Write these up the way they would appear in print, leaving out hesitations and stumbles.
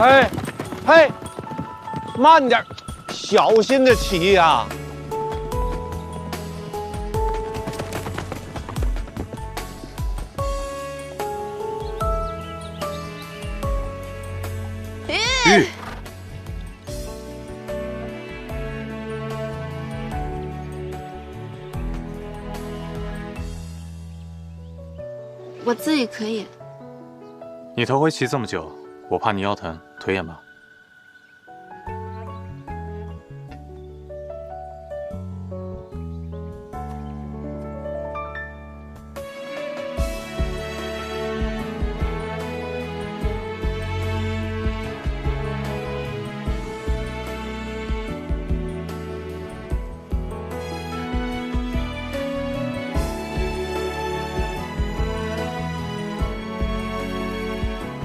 嘿，嘿，慢点，小心的骑呀！玉，我自己可以。你头回骑这么久，我怕你腰疼，腿也麻。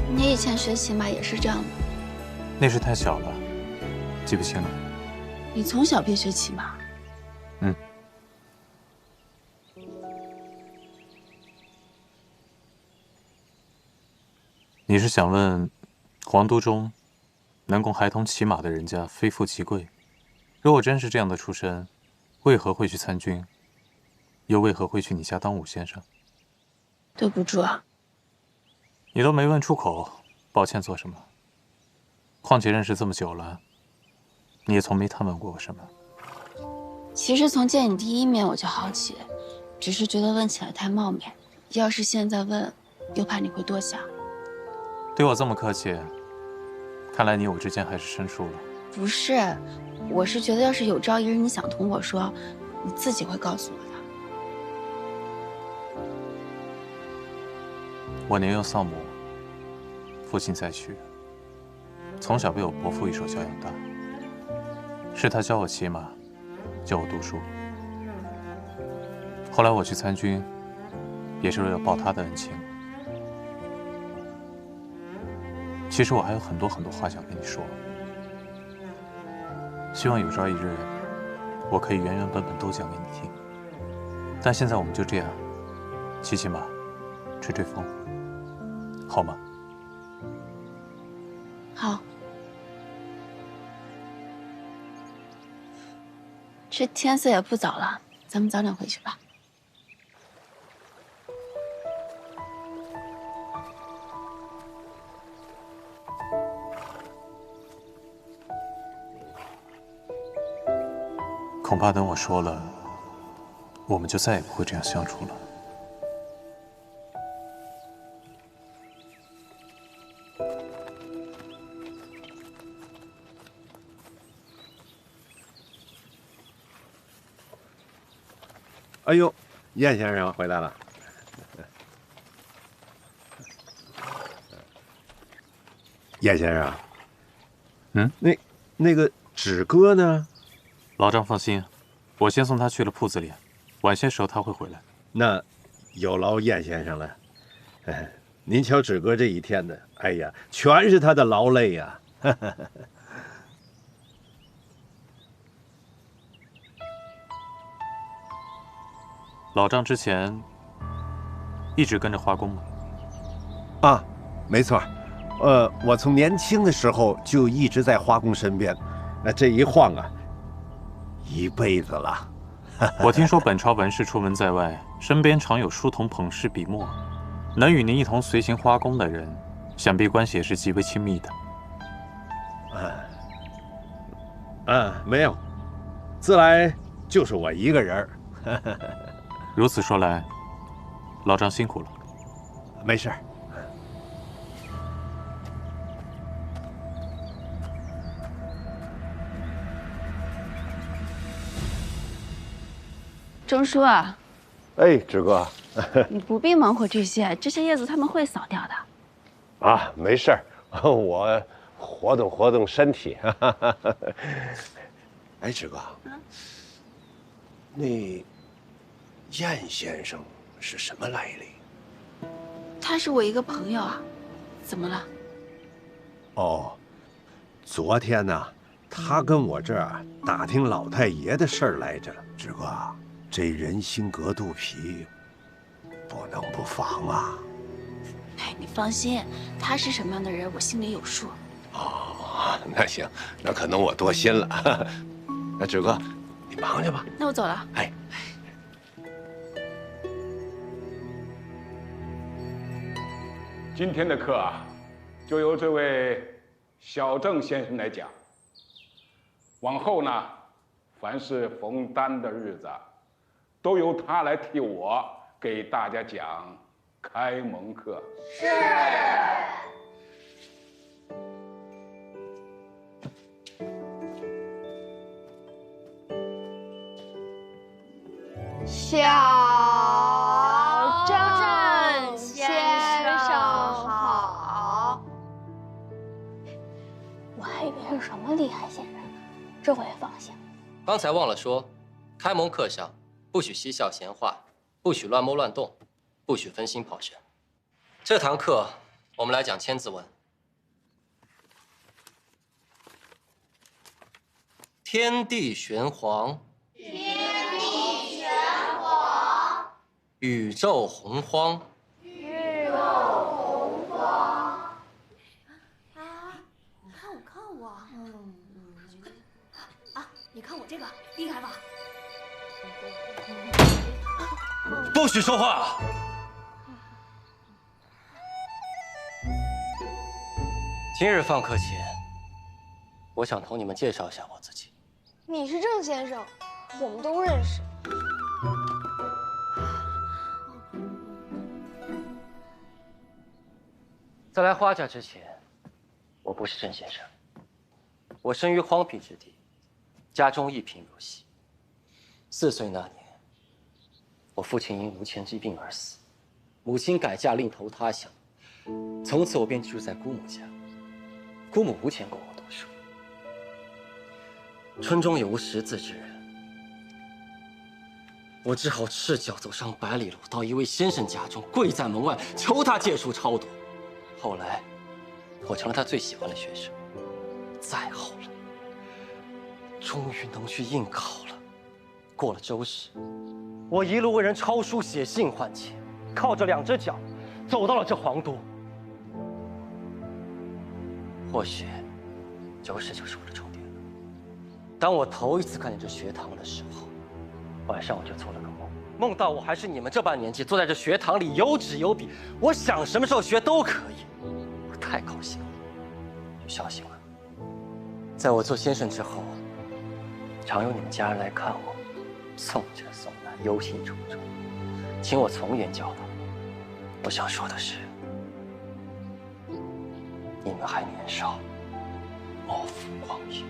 你以前学骑马也是这样的？那时太小了，记不清了。你从小便学骑马？嗯。你是想问，皇都中能供孩童骑马的人家非富即贵？如果真是这样的出身，为何会去参军？又为何会去你家当武先生？对不住啊。你都没问出口，抱歉做什么？况且认识这么久了，你也从没探问过我什么。其实从见你第一面我就好奇，只是觉得问起来太冒昧。要是现在问，又怕你会多想。对我这么客气，看来你我之间还是生疏了。不是，我是觉得要是有朝一日你想同我说，你自己会告诉我的。我年幼丧母，父亲再去，从小被我伯父一手教养大。是他教我骑马，教我读书。后来我去参军，也是为了报他的恩情。其实我还有很多话想跟你说，希望有朝一日，我可以原原本本都讲给你听。但现在我们就这样，骑骑马，吹吹风，好吗？好。这天色也不早了，咱们早点回去吧。恐怕等我说了，我们就再也不会这样相处了。哎呦，燕先生回来了。燕先生，那个纸哥呢？老张放心，我先送他去了铺子里，晚些时候他会回来。那有劳燕先生了。您瞧纸哥这一天的，哎呀，全是他的劳累呀。老张之前一直跟着花公吗？啊，没错。我从年轻的时候就一直在花公身边，那这一晃啊，一辈子了。我听说本朝文士出门在外，身边常有书童捧诗笔墨，能与您一同随行花公的人，想必关系也是极为亲密的。没有，自来就是我一个人儿。如此说来，老张辛苦了。没事。钟叔啊，哎，纸哥，你不必忙活这些叶子他们会扫掉的。啊，没事儿，我活动活动身体。哎，纸哥，那燕先生是什么来历？他是我一个朋友啊，怎么了？哦，昨天呢，他跟我这儿打听老太爷的事儿来着。纸哥，这人心隔肚皮，不能不防啊。哎，你放心，他是什么样的人，我心里有数。哦，那行，那可能我多心了。那志哥，你忙去吧。那我走了。哎。今天的课啊，就由这位小郑先生来讲。往后呢，凡是逢单的日子，都由他来替我给大家讲开蒙课。是。小郑先生好。我还以为是什么厉害先生呢，这回放下。刚才忘了说，开蒙课上不许嬉笑闲话，不许乱摸乱动，不许分心跑神。这堂课我们来讲千字文。天地玄黄，宇宙洪荒，你看我这个厉害吧？不许说话！今日放课前，我想同你们介绍一下我自己。你是郑先生，我们都认识。在来花家之前，我不是郑先生。我生于荒僻之地，家中一贫如洗。4岁那年，我父亲因无钱疾病而死，母亲改嫁另投他乡，从此我便居住在姑母家。姑母无钱供我读书，村中有无识字之人，我只好赤脚走上100里路，到一位先生家中，跪在门外求他借书抄读。后来，我成了他最喜欢的学生。再后来，终于能去应考了。过了周试，我一路为人抄书写信换钱，靠着2只脚走到了这皇都。或许，周试就是我的终点了。当我头一次看见这学堂的时候，晚上我就做了个梦，梦到我还是你们这般年纪，坐在这学堂里有纸有笔，我想什么时候学都可以。我太高兴了，就孝心了。在我做先生之后，常有你们家人来看我，送这送那，忧心忡忡，请我从严教导。我想说的是，你们还年少，莫负光阴。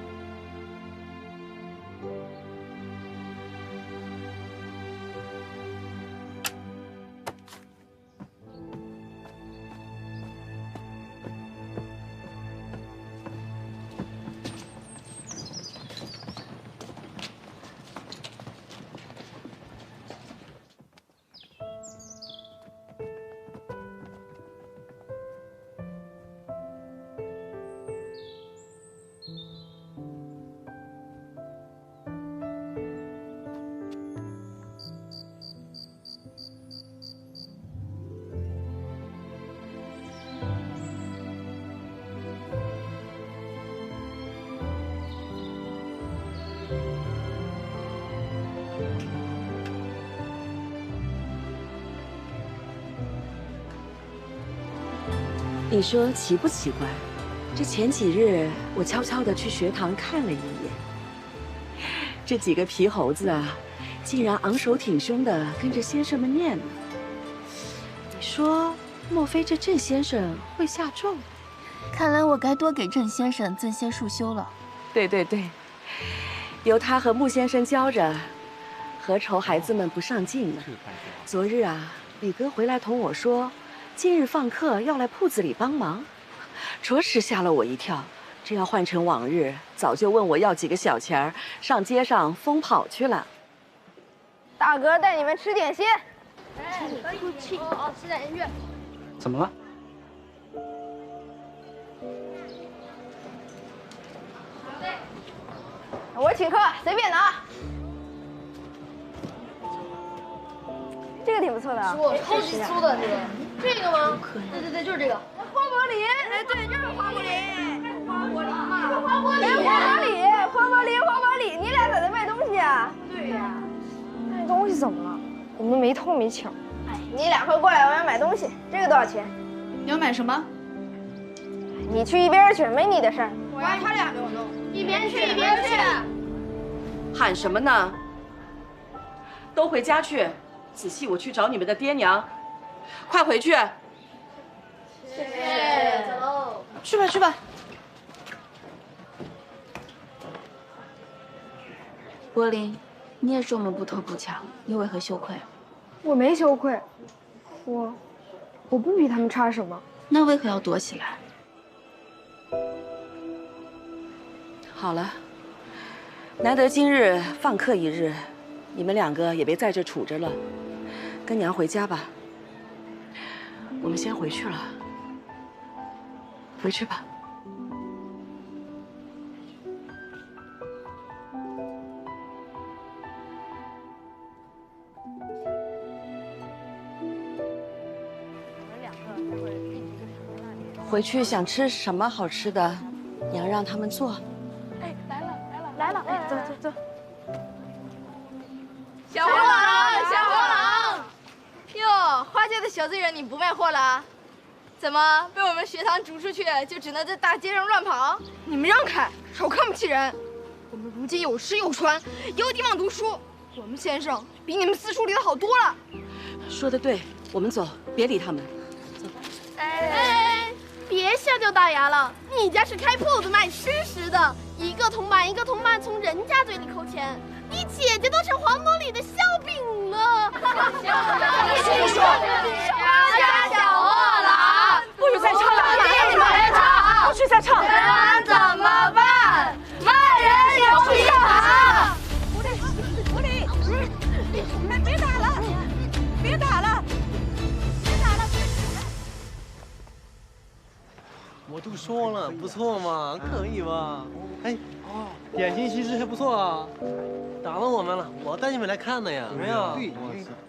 你说奇不奇怪？这前几日我悄悄地去学堂看了一眼，这几个皮猴子啊，竟然昂首挺胸地跟着先生们念呢。你说，莫非这郑先生会下咒？看来我该多给郑先生赠些束修了。对对对，由他和穆先生教着，何愁孩子们不上进呢？昨日啊，李哥回来同我说，今日放课要来铺子里帮忙，着实吓了我一跳。这要换成往日，早就问我要几个小钱儿，上街上疯跑去了。大哥带你们吃点心。好，吃点音乐。怎么了？我请客，随便拿。这个挺不错的啊，超级酥的这个吗？对对对，就是这个。花果梨，哎，对，就是花果梨。黄伯礼，你俩咋在卖东西啊？对呀，卖东西怎么了？我们没偷没抢。哎，你俩快过来，我要买东西。这个多少钱？你要买什么？你去一边去，没你的事儿。我让他俩给我弄。一边去一边去。喊什么呢？都回家去，仔细我去找你们的爹娘。快回去！谢谢，走喽。去吧去吧。柏林，你也说我们不偷不抢，又为何羞愧？我没羞愧，我不比他们差什么。那为何要躲起来？好了，难得今日放客一日，你们两个也别在这杵着了，跟娘回家吧。我们先回去了，回去吧。回去想吃什么好吃的，娘让他们做。哎，来了，哎，走。小货郎，哟，花家的小醉人你不卖货了？怎么被我们学堂逐出去，就只能在大街上乱跑？你们让开，少看不起人。我们如今有吃有穿，有地方读书。我们先生比你们私塾里的好多了。说得对，我们走，别理他们。走。哎，别瞎掉大牙了！你家是开铺子卖吃食的，一个铜板从人家嘴里扣钱，你姐姐都成黄伯礼的馅饼了。叔叔，家小货郎，不许再唱了！不许再唱！这怎么办？卖人有一行。柏林，别打了！别打了！我都说了，不错嘛，可以吧？哎，点心其实还不错啊，打动我们了，我带你们来看的呀。没有？对，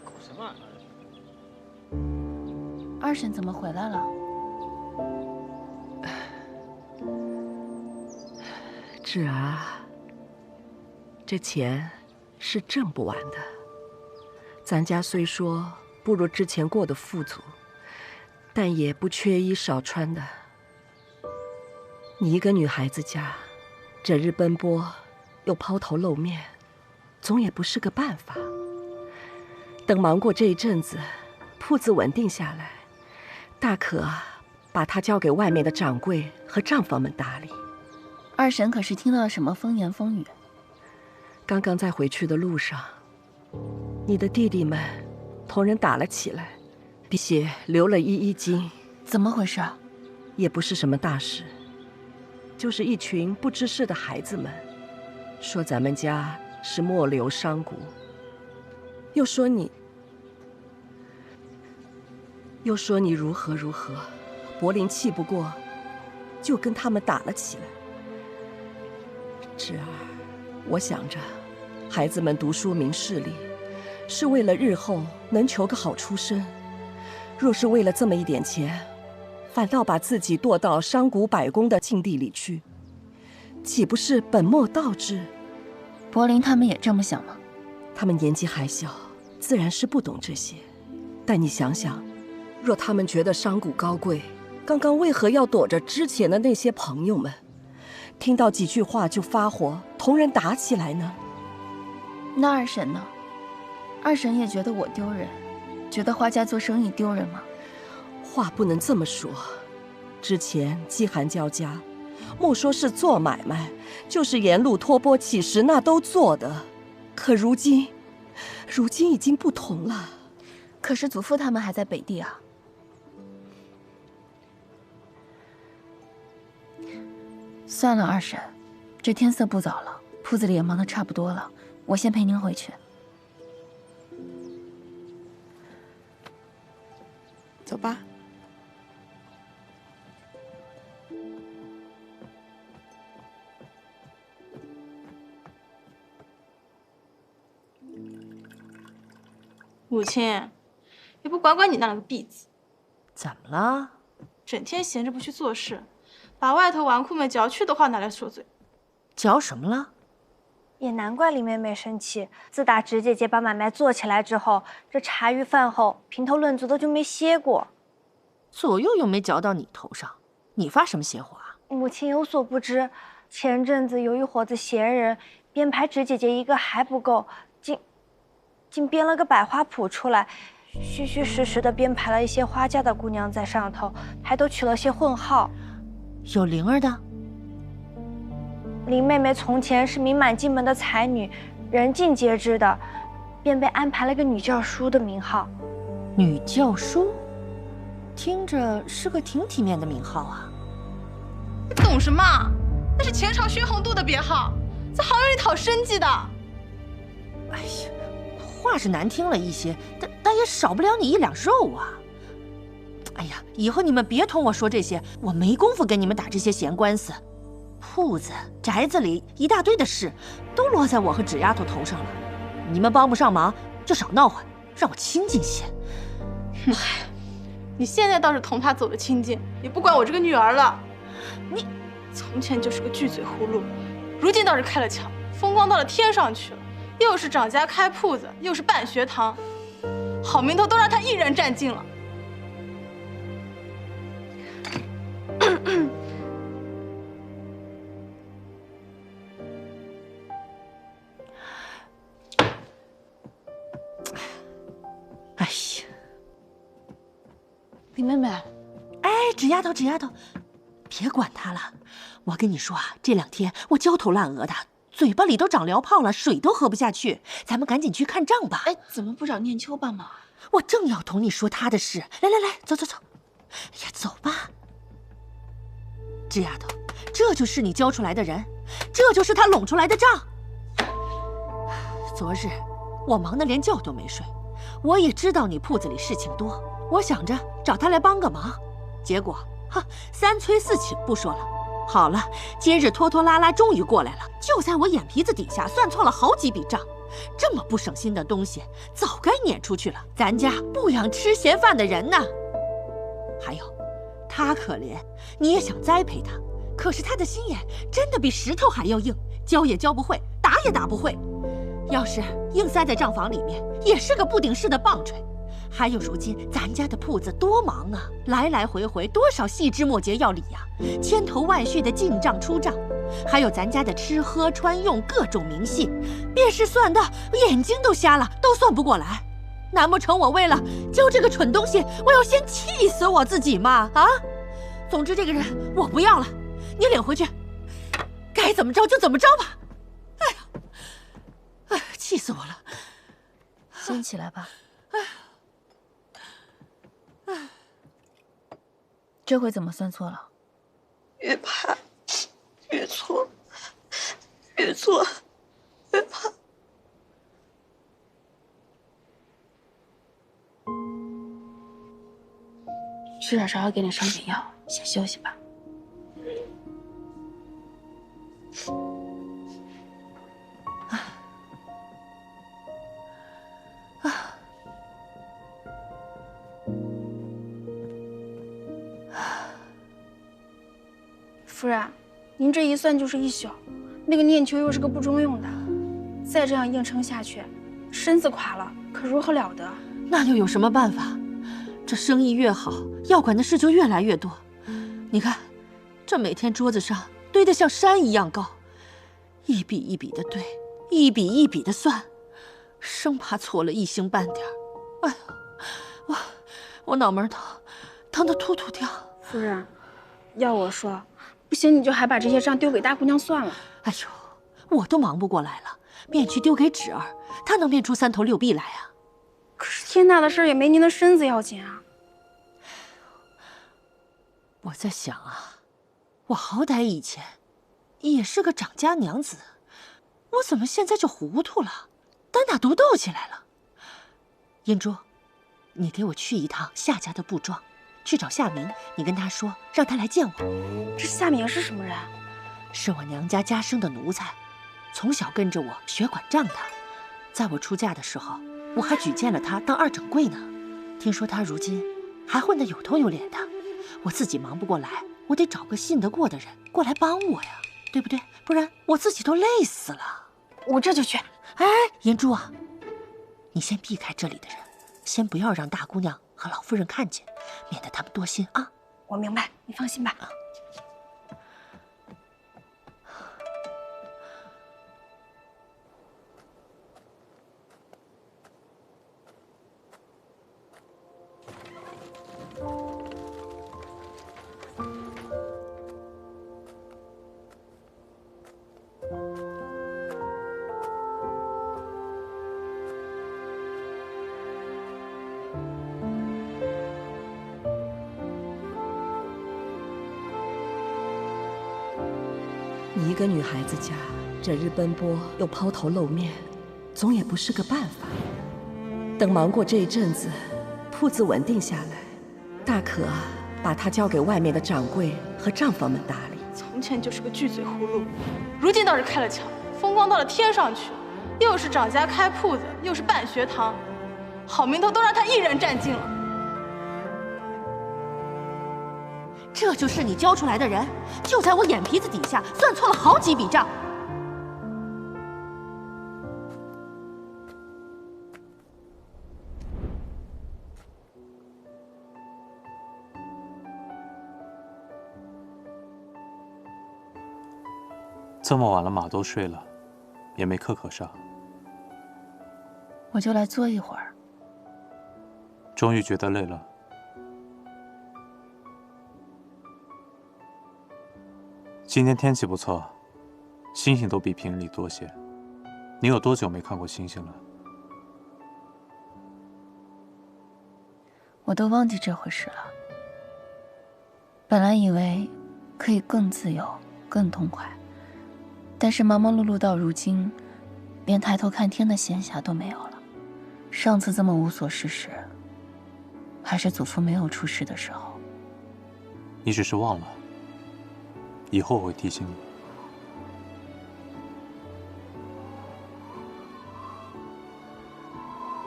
搞什么？二婶怎么回来了？芷儿，这钱是挣不完的。咱家虽说不如之前过得富足，但也不缺衣少穿的。你一个女孩子家，整日奔波，又抛头露面，总也不是个办法。等忙过这一阵子，铺子稳定下来，大可把它交给外面的掌柜和账房们打理。二婶可是听到了什么风言风语？刚刚在回去的路上，你的弟弟们同人打了起来，并且流了一斤。怎么回事？也不是什么大事，就是一群不知事的孩子们，说咱们家是末流商贾，又说你如何如何。柏林气不过，就跟他们打了起来。芷儿，我想着，孩子们读书明事理，是为了日后能求个好出身。若是为了这么一点钱，反倒把自己堕到商贾百工的境地里去，岂不是本末倒置？柏林他们也这么想吗？他们年纪还小，自然是不懂这些。但你想想，若他们觉得商贾高贵，刚刚为何要躲着之前的那些朋友们？听到几句话就发火，同人打起来呢？那二婶呢？二婶也觉得我丢人，觉得花家做生意丢人吗？话不能这么说。之前饥寒交加，莫说是做买卖，就是沿路托钵乞食，那都做的。可如今已经不同了。可是祖父他们还在北地啊。算了，二婶，这天色不早了，铺子里也忙得差不多了，我先陪您回去。走吧。母亲，也不管管你那个婢子，怎么了？整天闲着不去做事，把外头纨绔们嚼去的话拿来说嘴。嚼什么了？也难怪林妹妹生气。自打直姐姐把买卖做起来之后，这茶余饭后评头论足的就没歇过。左右又没嚼到你头上，你发什么邪火啊？母亲有所不知，前阵子有一伙子闲人编排直姐姐一个还不够，竟编了个百花谱出来，虚虚实实的编排了一些花家的姑娘在上头，还都取了些混号。有灵儿的？林妹妹从前是名满进门的才女，人尽皆知的，便被安排了个女教书的名号。女教书，听着是个挺体面的名号啊。你懂什么？那是前朝薛宏度的别号，在行业里讨生计的。哎呀，话是难听了一些，但也少不了你一两肉啊。哎呀，以后你们别同我说这些，我没工夫跟你们打这些闲官司。铺子、宅子里一大堆的事，都落在我和纸丫头头上了。你们帮不上忙，就少闹唤，让我清静些。你现在倒是同他走得清静，也不管我这个女儿了。你从前就是个巨嘴葫芦，如今倒是开了窍，风光到了天上去了。又是掌家开铺子，又是办学堂，好名头都让他一人占尽了。哎呀，林妹妹，哎，纸丫头，别管他了。我跟你说啊，这2天我焦头烂额的，嘴巴里都长燎泡了，水都喝不下去。咱们赶紧去看账吧。哎，怎么不找念秋帮忙？我正要同你说他的事。来，走。哎呀，走吧。纸丫头，这就是你教出来的人，这就是他拢出来的账。昨日我忙得连觉都没睡。我也知道你铺子里事情多，我想着找他来帮个忙，结果3催4请不说了。好了，今日拖拖拉拉终于过来了，就在我眼皮子底下算错了好几笔账。这么不省心的东西，早该撵出去了。咱家不养吃闲饭的人呢。还有，他可怜，你也想栽培他，可是他的心眼真的比石头还要硬，教也教不会，打也打不会。要是硬塞在账房里面，也是个不顶事的棒槌。还有如今咱家的铺子多忙啊，来来回回多少细枝末节要理呀，千头万绪的进账出账，还有咱家的吃喝穿用各种明细，便是算的眼睛都瞎了，都算不过来。难不成我为了教这个蠢东西，我要先气死我自己吗？啊！总之这个人我不要了，你领回去，该怎么着就怎么着吧。哎呀，气死我了！先起来吧。这回怎么算错了？越怕越错，越错越怕。去找勺给你上点药，先休息吧。夫人，您这一算就是一宿，那个念秋又是个不中用的，再这样硬撑下去，身子垮了，可如何了得？那又有什么办法？这生意越好，要管的事就越来越多。你看，这每天桌子上堆得像山一样高，一笔一笔的对，一笔一笔的算，生怕错了一星半点。哎呀，我脑门疼得突突跳。夫人，要我说，不行你就还把这些账丢给大姑娘算了。哎呦，我都忙不过来了，便去丢给芷儿，她能变出3头6臂来啊？可是天大的事也没您的身子要紧啊。我在想啊，我好歹以前也是个掌家娘子，我怎么现在就糊涂了，单打独斗起来了？英珠，你给我去一趟夏家的布庄，去找夏明，你跟他说，让他来见我。这夏明是什么人？是我娘家家生的奴才，从小跟着我学管账的。在我出嫁的时候，我还举荐了他当2掌柜呢。听说他如今还混得有头有脸的，我自己忙不过来，我得找个信得过的人过来帮我呀，对不对？不然我自己都累死了。我这就去。哎，颜珠啊，你先避开这里的人，先不要让大姑娘和老夫人看见，免得他们多心啊。我明白，你放心吧。你一个女孩子家，整日奔波又抛头露面，总也不是个办法。等忙过这一阵子，铺子稳定下来，大可把它交给外面的掌柜和账房们打理。从前就是个巨嘴葫芦，如今倒是开了窍，风光到了天上去了。又是掌家开铺子，又是办学堂，好名头都让他一人占尽了。这就是你教出来的人，就在我眼皮子底下算错了好几笔账。这么晚了，马都睡了，也没课可上，我就来坐一会儿。终于觉得累了。今天天气不错，星星都比平日里多些。你有多久没看过星星了？我都忘记这回事了。本来以为可以更自由、更痛快，但是忙忙碌碌到如今，连抬头看天的闲暇都没有了。上次这么无所事事，还是祖父没有出事的时候。你只是忘了，以后我会提醒你。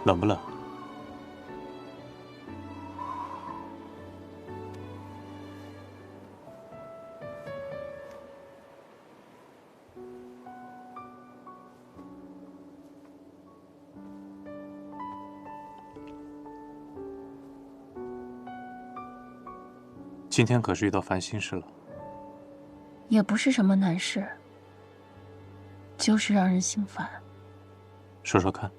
冷不冷？今天可是遇到烦心事了。也不是什么难事，就是让人心烦。说说看。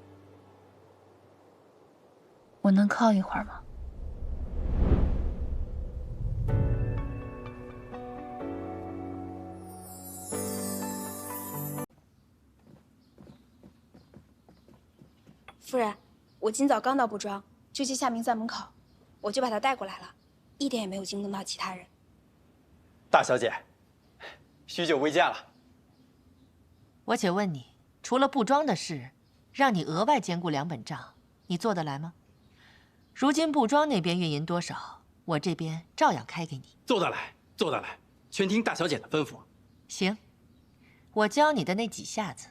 我能靠一会儿吗？夫人，我今早刚到布庄，就见夏明在门口，我就把他带过来了，一点也没有惊动到其他人。大小姐，许久未见了。我且问你，除了布庄的事，让你额外兼顾2本账，你做得来吗？如今布庄那边运银多少，我这边照样开给你。做得来，做得来，全听大小姐的吩咐。行，我教你的那几下子，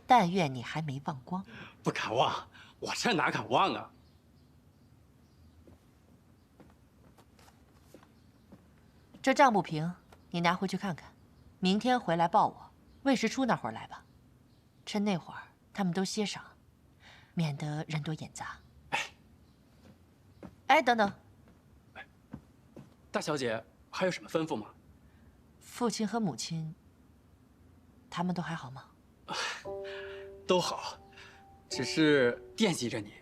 但愿你还没忘光。不敢忘，我这哪敢忘啊！这账不平，你拿回去看看，明天回来报我。魏时初那会儿来吧，趁那会儿他们都歇晌，免得人多眼杂。哎，等等，大小姐还有什么吩咐吗？父亲和母亲，他们都还好吗？都好，只是惦记着你，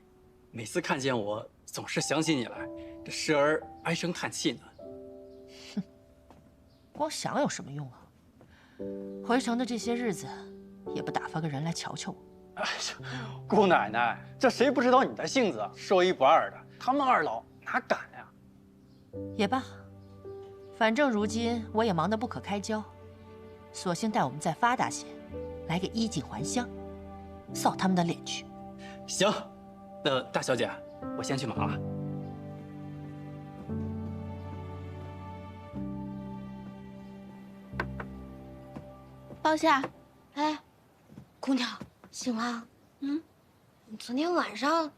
每次看见我，总是想起你来，这时而唉声叹气呢。哼，光想有什么用啊？回城的这些日子，也不打发个人来瞧瞧我。哎呀，姑奶奶，这谁不知道你的性子，说一不二的。他们2老哪敢呀？也罢，反正如今我也忙得不可开交，索性待我们再发达些，来个衣锦还乡，扫他们的脸去。行，那大小姐，我先去忙了。包夏，哎，姑娘，醒了？你昨天晚上，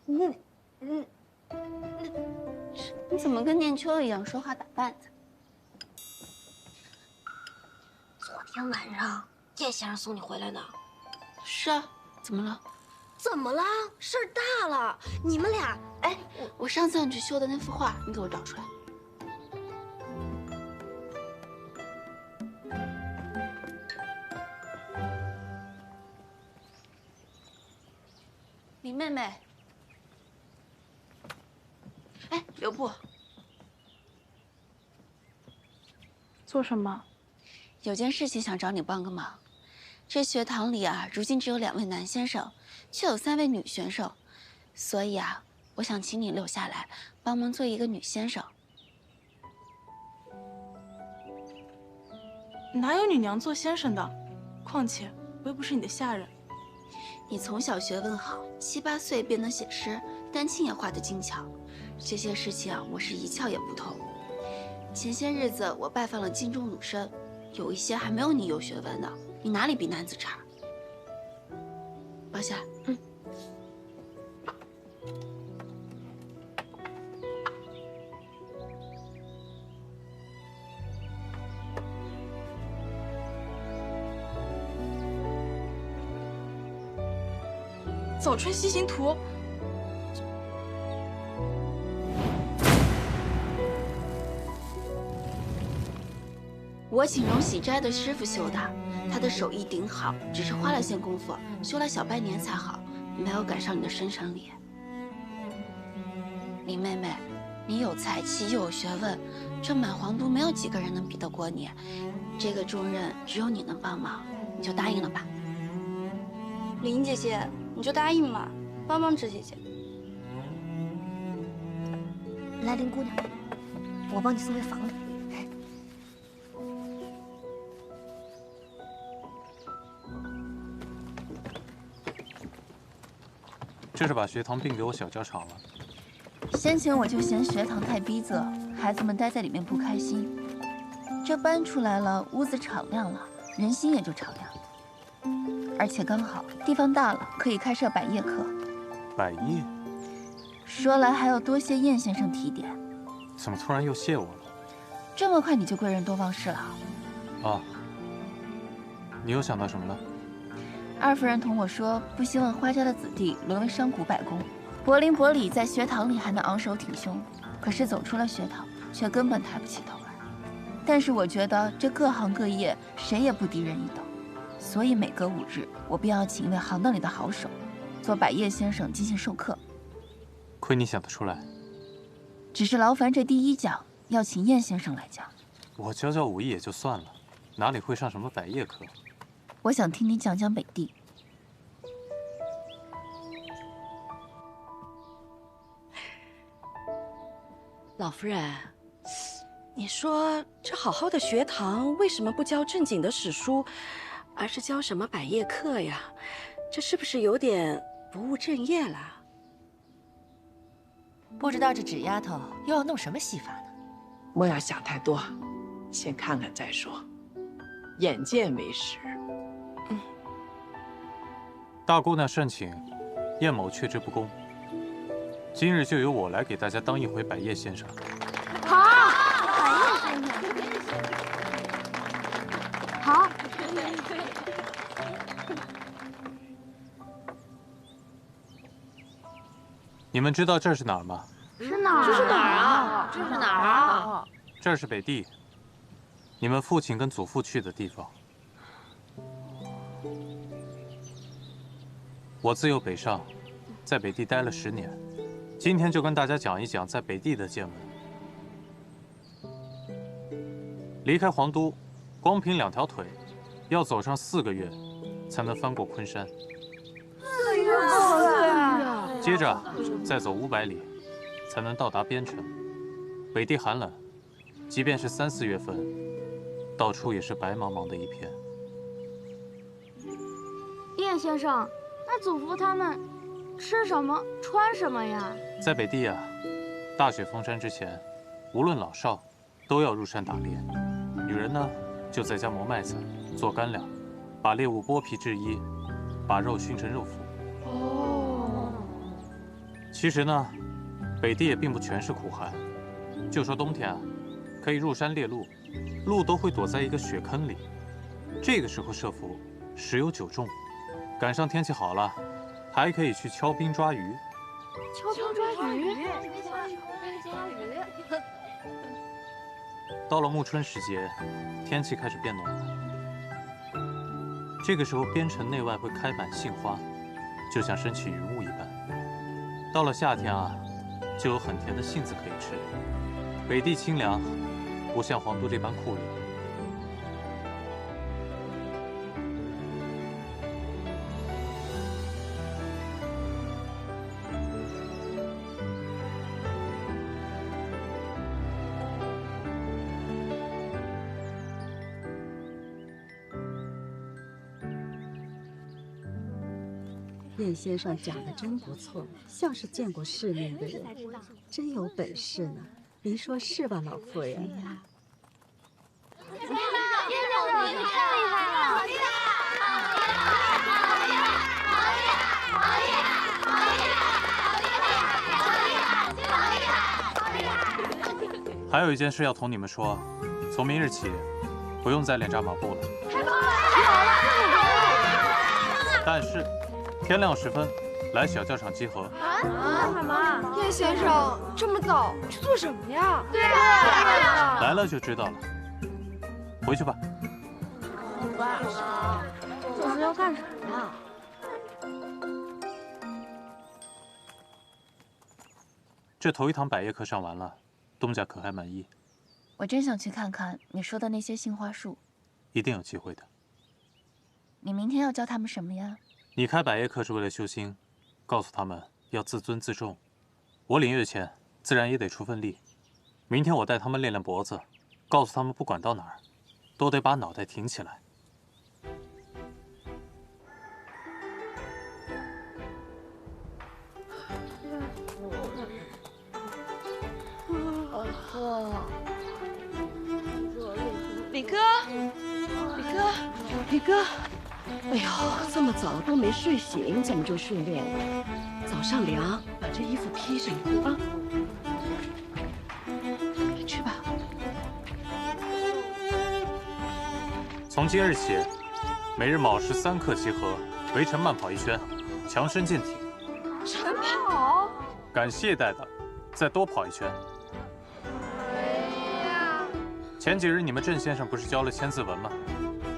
你怎么跟念秋一样说话打扮子？天晚上叶先生送你回来呢。是啊，怎么了？怎么了？事儿大了！你们俩，哎，我上次让你去修的那幅画，你给我找出来。林妹妹，哎，留步。做什么？有件事情想找你帮个忙。这学堂里啊，如今只有2位男先生，却有3位女选手，所以啊，我想请你留下来，帮忙做一个女先生。哪有女娘做先生的？况且我又不是你的下人。你从小学问好，7、8岁便能写诗，丹青也画得精巧。这些事情啊，我是一窍也不通。前些日子我拜访了京中儒生，有一些还没有你有学问呢。你哪里比男子差？抱下。早春西行图。我请荣喜斋的师傅修的，他的手艺顶好，只是花了些功夫，修了小半年才好，没有赶上你的生辰礼。林妹妹，你有才气又有学问，这满皇都没有几个人能比得过你，这个重任只有你能帮忙，你就答应了吧。林姐姐，你就答应嘛，帮帮这姐姐。来，林姑娘，我帮你送回房里。这是把学堂并给我小教场了。先前我就嫌学堂太逼仄，孩子们待在里面不开心。这搬出来了，屋子敞亮了，人心也就敞亮。而且刚好地方大了，可以开设百叶课。百叶？说来还要多谢燕先生提点。怎么突然又谢我了？这么快你就贵人多忘事了？啊，你又想到什么了？二夫人同我说，不希望花家的子弟沦为商贾百工。柏林伯里在学堂里还能昂首挺胸，可是走出了学堂，却根本抬不起头来。但是我觉得这各行各业谁也不低人一等，所以每隔5日，我便要请一位行当里的好手，做百叶先生进行授课。亏你想得出来。只是劳烦这第一讲要请燕先生来讲。我教教武艺也就算了，哪里会上什么百叶课？我想听你讲讲北地。老夫人，你说这好好的学堂为什么不教正经的史书，而是教什么百叶课呀？这是不是有点不务正业了？不知道这纸丫头又要弄什么戏法呢？莫要想太多，先看看再说，眼见为实。大姑娘盛请，燕某却之不恭。今日就由我来给大家当一回百叶先生。好，好。你们知道这是哪儿吗？是哪儿？这是哪儿啊？这是哪儿啊？这是北地，你们父亲跟祖父去的地方。我自幼北上，在北地待了10年。今天就跟大家讲一讲在北地的见闻。离开皇都，光凭2条腿，要走上4个月，才能翻过昆山。4个月。接着再走500里，才能到达边城。北地寒冷，即便是3、4月份，到处也是白茫茫的一片。燕先生，那祖父他们吃什么穿什么呀？在北地啊，大雪封山之前，无论老少，都要入山打猎。女人呢，就在家磨麦子，做干粮，把猎物剥皮制衣，把肉熏成肉脯。哦。其实呢，北地也并不全是苦寒。就说冬天啊，可以入山猎鹿，鹿都会躲在一个雪坑里，这个时候设伏，十有九中。赶上天气好了，还可以去敲冰抓鱼。敲冰抓鱼？到了暮春时节，天气开始变暖了。这个时候，边城内外会开满杏花，就像升起云雾一般。到了夏天啊，就有很甜的杏子可以吃。北地清凉，不像皇都这般酷热。叶先生讲的真不错，像是见过世面的人，真有本事呢。您说是吧，老夫人？还有一件事要同你们说，从明日起，不用再练扎马步了。但是，天亮时分，来小教场集合。干嘛？叶先生这么早去做什么呀？对来了就知道了。回去吧。爸，这是要干什么呀？这头一堂百叶课上完了，东家可还满意？我真想去看看你说的那些杏花树。一定有机会的。你明天要教他们什么呀？你开百叶课是为了修心，告诉他们要自尊自重。我领月钱，自然也得出份力。明天我带他们练练脖子，告诉他们不管到哪儿，都得把脑袋挺起来。李哥，李哥，哎呦，这么早都没睡醒，怎么就训练了？早上凉，把这衣服披上啊。去吧。从今日起，每日卯时3刻集合，围城慢跑1圈，强身健体。晨跑？敢懈怠的，再多跑1圈。前几日你们郑先生不是教了千字文吗？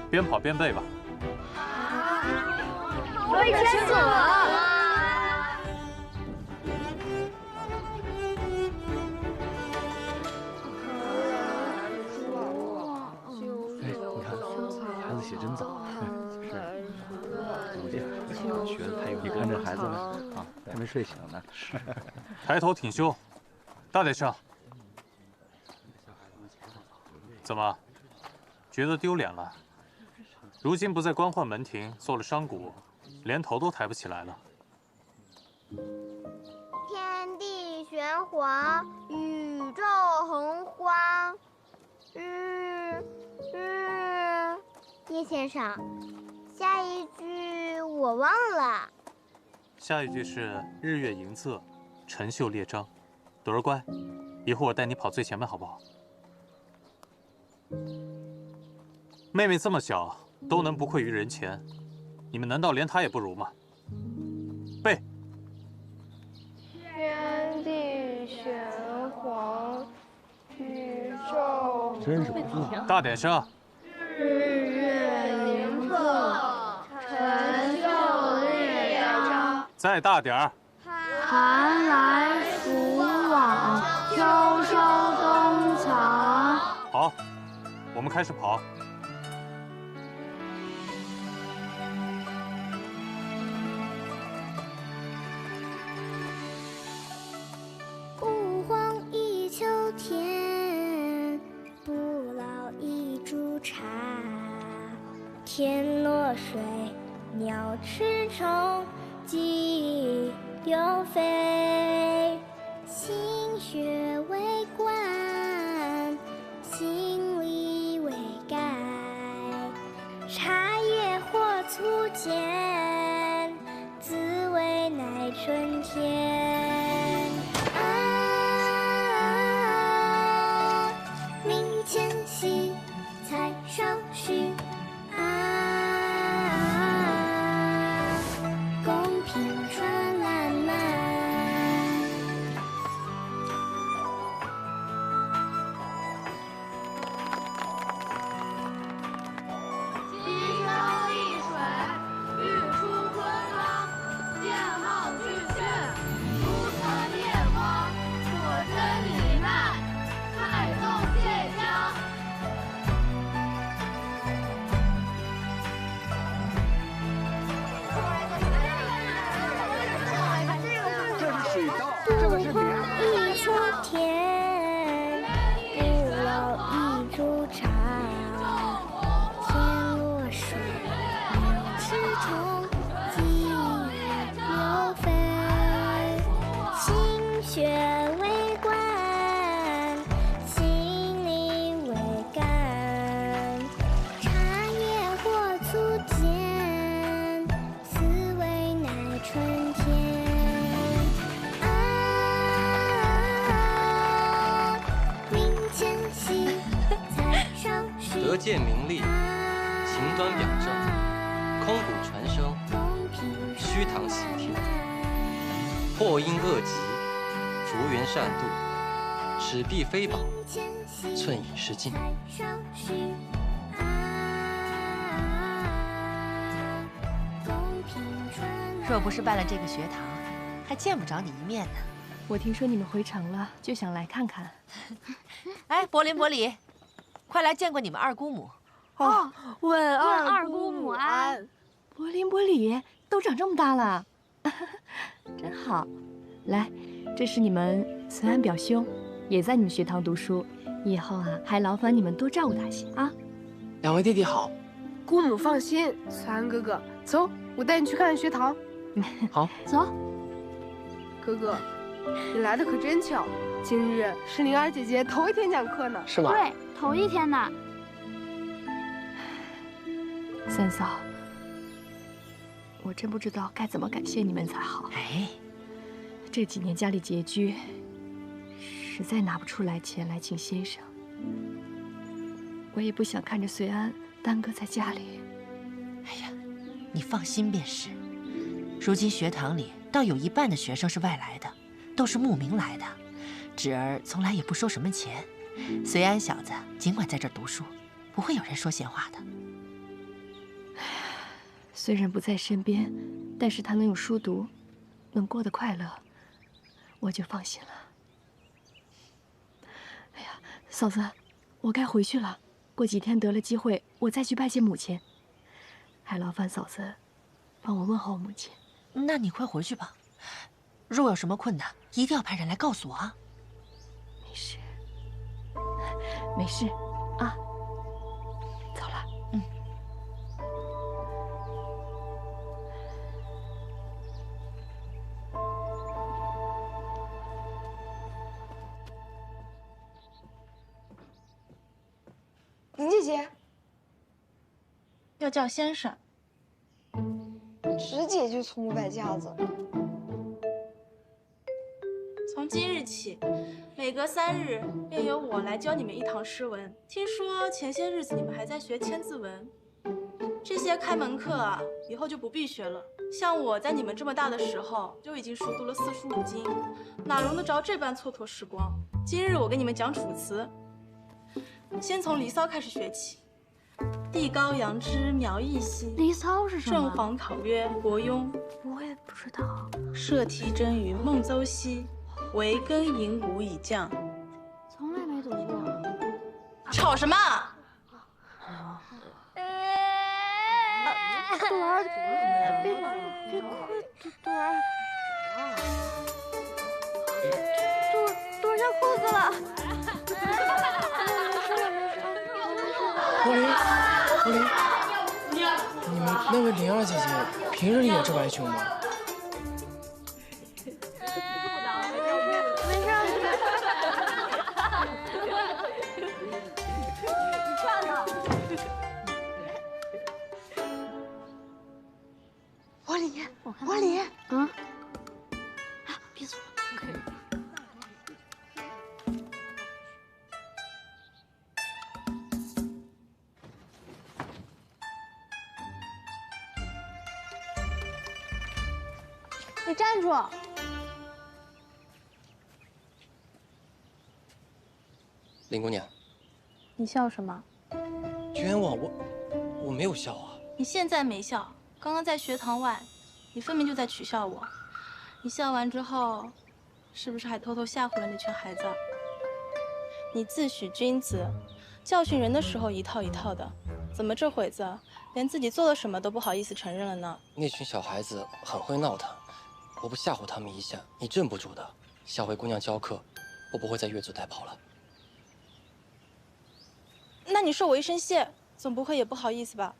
边跑边背吧。背千字文。孩子写真早，是。学的太有。你看这孩子呢，啊，还没睡醒呢。是。抬头挺胸，大点声。怎么，觉得丢脸了？如今不在官宦门庭，做了商贾，连头都抬不起来了。天地玄黄，宇宙洪荒。叶先生，下一句我忘了。下一句是日月盈仄，辰宿列张。朵儿乖，一会儿我带你跑最前面，好不好？妹妹这么小，都能不愧于人前，你们难道连她也不如吗？背。天地玄黄，宇宙。真是不错。大点声。日月盈仄，辰宿列张。再大点儿。寒来暑往，秋收冬藏。好，我们开始跑。不荒一秋天，不老一株茶。天落水，鸟吃虫，鸡又飞。心学为观，心理为盖。茶叶或粗浅，滋味乃春天。明前夕，菜少许。一出甜，不老一株茶。天落水，鸟吃虫，鸡流飞。心血为官，心力为肝。茶叶或粗贱，滋味乃春天。德见名利，情端表正，空谷传声，虚堂喜听。祸因恶极，福缘善妒，尺璧非宝，寸饮失尽。若不是办了这个学堂，还见不着你一面呢。我听说你们回城了，就想来看看。哎，柏林、柏里，快来见过你们二姑母。哦，问二姑母安。柏林、柏里都长这么大了，真好。来，这是你们孙安表兄，也在你们学堂读书，以后啊还劳烦你们多照顾他些啊。两位弟弟好。姑母放心，孙安哥哥，走，我带你去看看学堂。好，走。哥哥，你来的可真巧，今日是灵儿姐姐头一天讲课呢。是吗？对，头一天呢。三嫂，我真不知道该怎么感谢你们才好。哎，这几年家里拮据，实在拿不出来钱来请先生。我也不想看着随安耽搁在家里。哎呀，你放心便是。如今学堂里倒有一半的学生是外来的，都是慕名来的。芷儿从来也不收什么钱，随安小子尽管在这儿读书，不会有人说闲话的。虽然不在身边，但是他能有书读，能过得快乐，我就放心了。哎呀，嫂子，我该回去了。过几天得了机会，我再去拜见母亲。还劳烦嫂子帮我问候母亲。那你快回去吧，若有什么困难，一定要派人来告诉我啊。没事，没事啊。走了。嗯。林姐姐，要叫先生。芷姐就从不摆架子。从今日起，每隔3日便由我来教你们一堂诗文。听说前些日子你们还在学千字文，这些开门课啊，以后就不必学了。像我在你们这么大的时候，就已经熟读了4书5经，哪容得着这般蹉跎时光？今日我给你们讲楚辞，先从《离骚》开始学起。地高阳之苗裔兮，离骚是什么？正黄考曰伯庸。我也不知道。社稷真于孟邹兮，惟庚寅午以降。从来没读过。吵什么？朵儿，别哭，朵儿。朵儿尿裤子了。柏林，柏林，你们那位灵儿姐姐平日里也这般凶吗？柏林，柏林，啊，别走。你站住！林姑娘，你笑什么？冤枉我没有笑啊。你现在没笑，刚刚在学堂外，你分明就在取笑我。你笑完之后，是不是还偷偷吓唬了那群孩子？你自诩君子，教训人的时候一套一套的，怎么这会子连自己做了什么都不好意思承认了呢？那群小孩子很会闹腾，我不吓唬他们一下，你镇不住的。下回姑娘教课，我不会再越俎代庖了。那你受我一声谢，总不会也不好意思吧？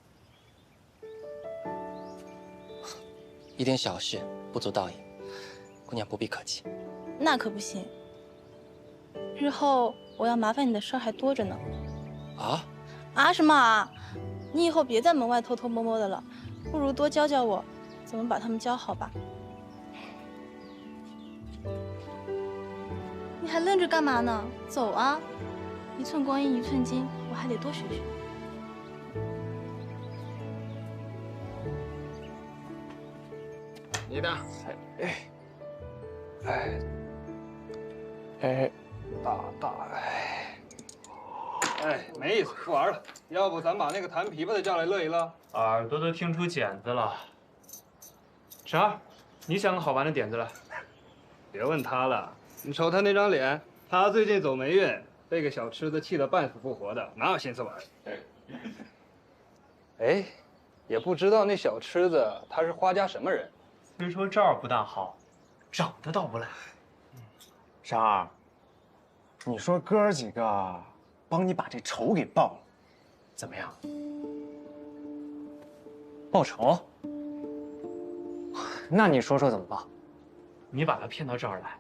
一点小事，不足道也，姑娘不必客气。那可不行，日后我要麻烦你的事儿还多着呢。啊什么啊？你以后别在门外偷偷摸摸的了，不如多教教我怎么把他们教好吧。你还愣着干嘛呢？走啊！一寸光阴一寸金，我还得多学学。你的，没意思，不玩了。要不咱把那个弹琵琶的叫来乐一乐？耳朵都听出茧子了。婶儿，你想个好玩的点子来。别问他了，你瞅他那张脸，他最近走霉运，被个小痴子气得半死不活的，哪有心思玩？哎，也不知道那小痴子他是花家什么人。虽说这儿不大好，长得倒不赖。婶儿，你说哥儿几个帮你把这仇给报了，怎么样？报仇？那你说说怎么报？你把他骗到这儿来，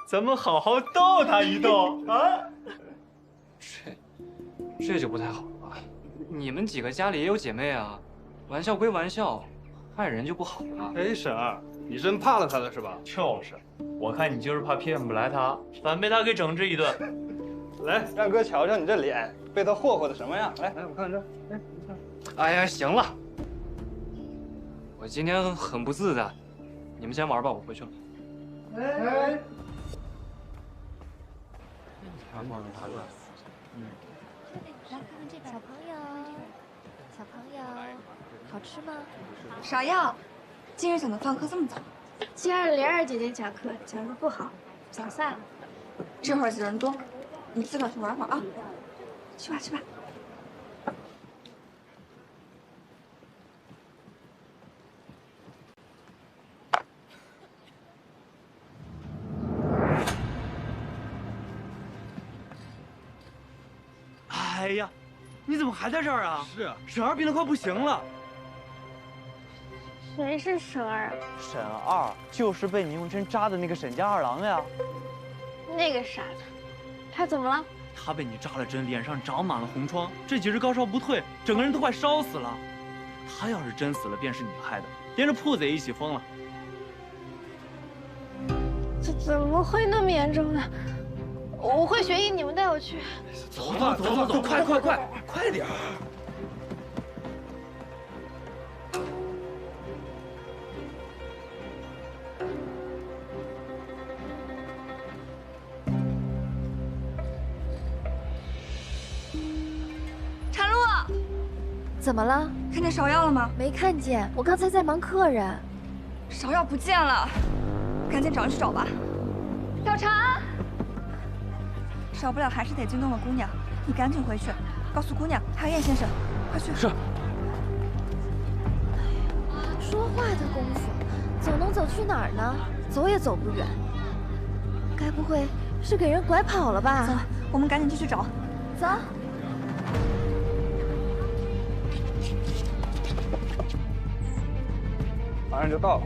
咱们好好逗他一逗啊！这就不太好了吧？你们几个家里也有姐妹啊，玩笑归玩笑，害人就不好了。哎，婶儿，你真怕了他了是吧？就是，我看你就是怕骗不来他，反被他给整治一顿。来，让哥瞧瞧你这脸被他霍霍的什么样。来，我看看这。哎，你看。哎呀，行了，我今天很不自在，你们先玩吧，我回去了。哎。来看看这边，小朋友，好吃吗？芍药，今日怎么放课这么早？今儿莲儿姐姐讲课讲得不好，早散了。这会儿人多，你自个儿去玩会儿啊。去吧，去吧。哎呀，你怎么还在这儿啊？是啊，婶儿病得快不行了。谁是婶儿啊？沈二就是被你用针扎的那个沈家二郎呀。那个傻子，他怎么了？他被你扎了针，脸上长满了红疮，这几日高烧不退，整个人都快烧死了。他要是真死了，便是你害的，连着铺子也一起封了。怎么会那么严重呢？我会学医，你们带我去。走吧，走，快点！产路，怎么了？看见芍药了吗？没看见，我刚才在忙客人。芍药不见了，赶紧找人去找吧。小婵。少不了还是得惊动了姑娘，你赶紧回去，告诉姑娘还有燕先生，快去。是。说话的功夫，走能走去哪儿呢？走也走不远。该不会是给人拐跑了吧？走，我们赶紧继续找。走。马上就到了。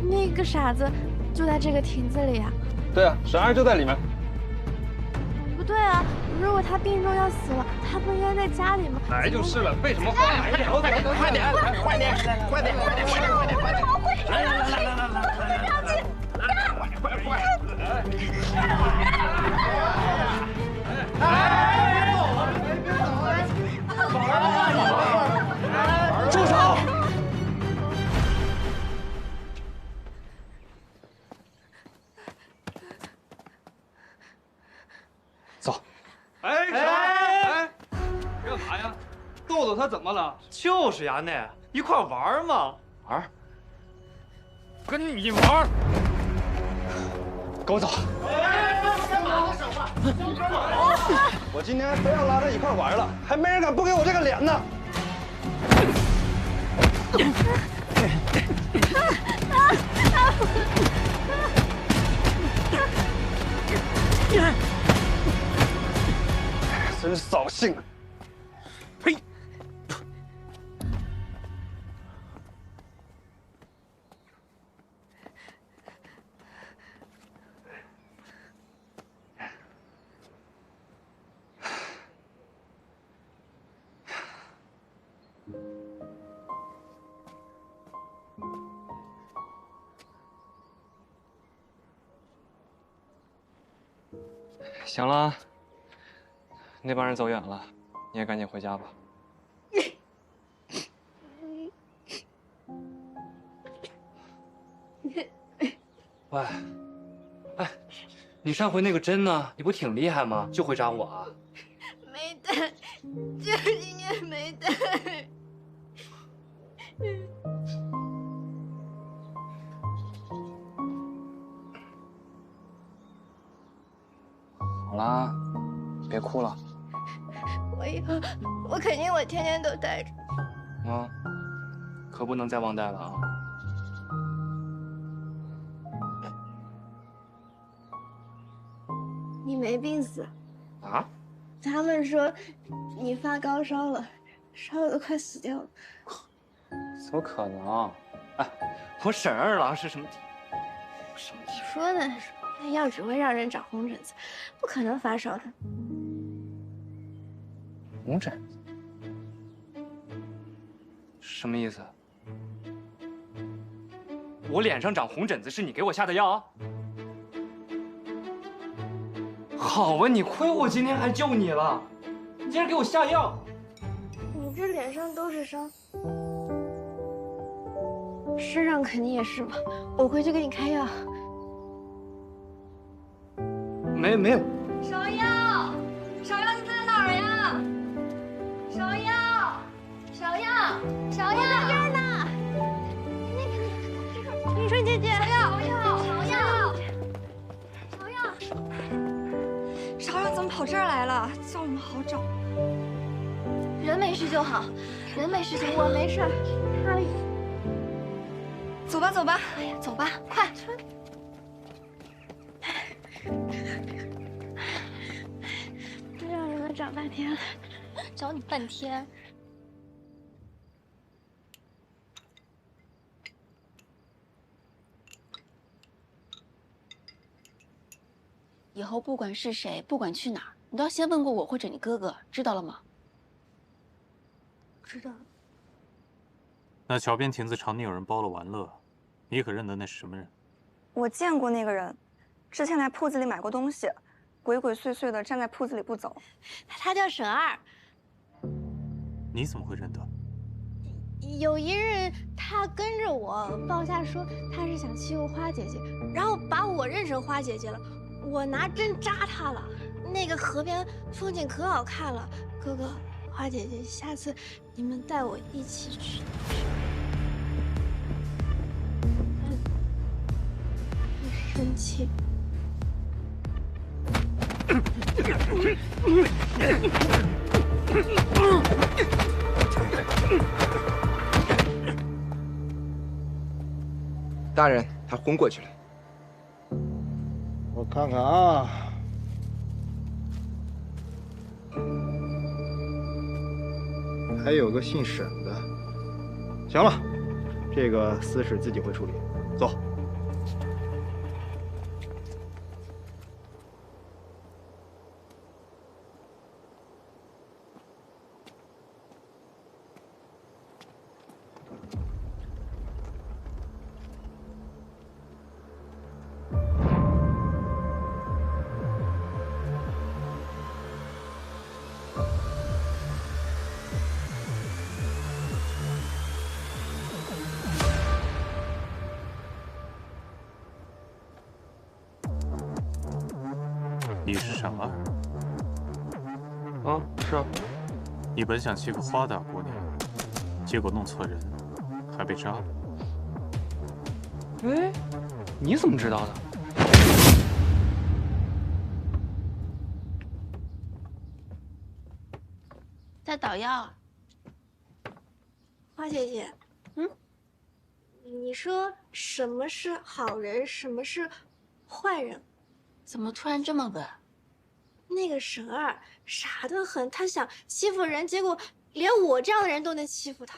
那个傻子就在这个亭子里啊？对啊，沈二就在里面。不对啊，如果他病重要死了，他不应该在家里吗？来就是了，废什么话？快点，住手！走。哎，干嘛呀？逗逗他怎么了？就是呀，那一块玩嘛。玩？跟你玩？跟我走。我今天非要拉他一块玩了，还没人敢不给我这个脸呢。真扫兴！呸！行了，那帮人走远了，你也赶紧回家吧。喂，哎，你上回那个针呢？你不挺厉害吗？就会扎我啊？没带，就是今天没带。好啦，别哭了我以后我肯定我天天都带着。啊，可不能再忘带了啊！你没病死？啊？他们说你发高烧了，烧得都快死掉了。怎么可能？哎，我沈二郎是什么？什么体？说呢，那药只会让人长红疹子，不可能发烧的。红疹子？什么意思？我脸上长红疹子是你给我下的药？好啊，你亏我今天还救你了，你竟然给我下药！你这脸上都是伤，身上肯定也是吧？我回去给你开药。没有。芍药，芍药，你在哪儿呀？芍药，芍药，芍药，在这儿呢。那个，青春姐姐，芍药，芍药，芍药。芍药怎么跑这儿来了？叫我们好找。人没事就好，人没事就好，我没事。他走吧，走吧。哎呀，走吧，快。让人们找半天了，找你半天。以后不管是谁，不管去哪儿，你都要先问过我或者你哥哥，知道了吗？知道了。那桥边亭子常年有人包了玩乐，你可认得那是什么人？我见过那个人，之前来铺子里买过东西，鬼鬼祟祟的站在铺子里不走。他叫沈二。你怎么会认得？有一日，他跟着我报下说他是想欺负花姐姐，然后把我认成花姐姐了。我拿针扎他了。那个河边风景可好看了，哥哥，花姐姐，下次你们带我一起去。很生气。大人，他昏过去了。我看看啊，还有个姓沈的。行了，这个私事自己会处理。走。你是沈二？啊，是啊。你本想欺负花大姑娘，结果弄错人，还被扎了。哎，你怎么知道的？在捣药。花姐姐，你说什么是好人，什么是坏人？怎么突然这么问？那个沈二傻得很，他想欺负人，结果连我这样的人都能欺负他，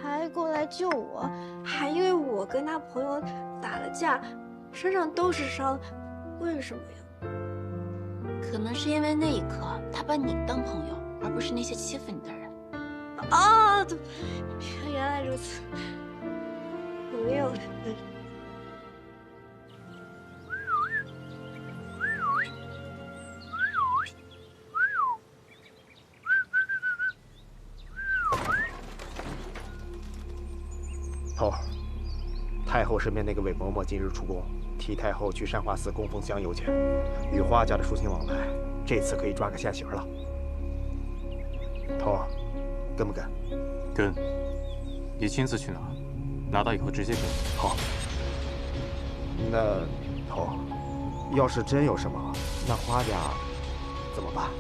还过来救我，还因为我跟他朋友打了架，身上都是伤，为什么呀？可能是因为那一刻他把你当朋友，而不是那些欺负你的人。哦，原来如此，朋友。头，太后身边那个韦嬷嬷今日出宫，替太后去善化寺供奉香油钱，与花家的书信往来，这次可以抓个现行了。头，跟不跟？跟。你亲自去拿，拿到以后直接给我。好。那头，要是真有什么，那花家怎么办？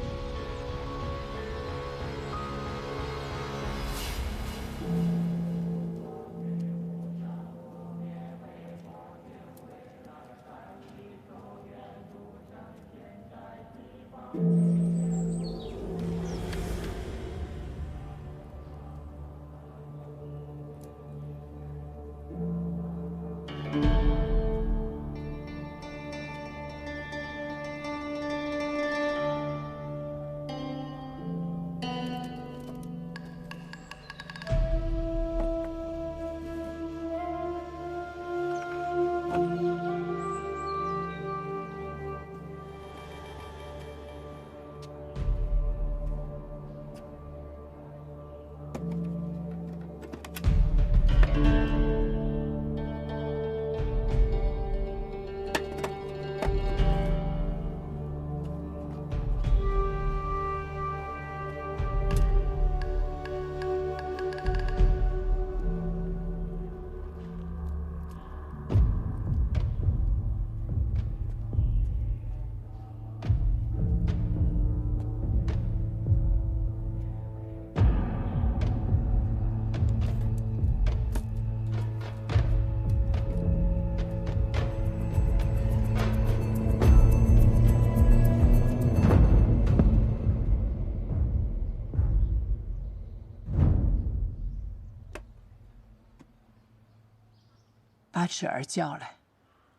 把芷儿叫来。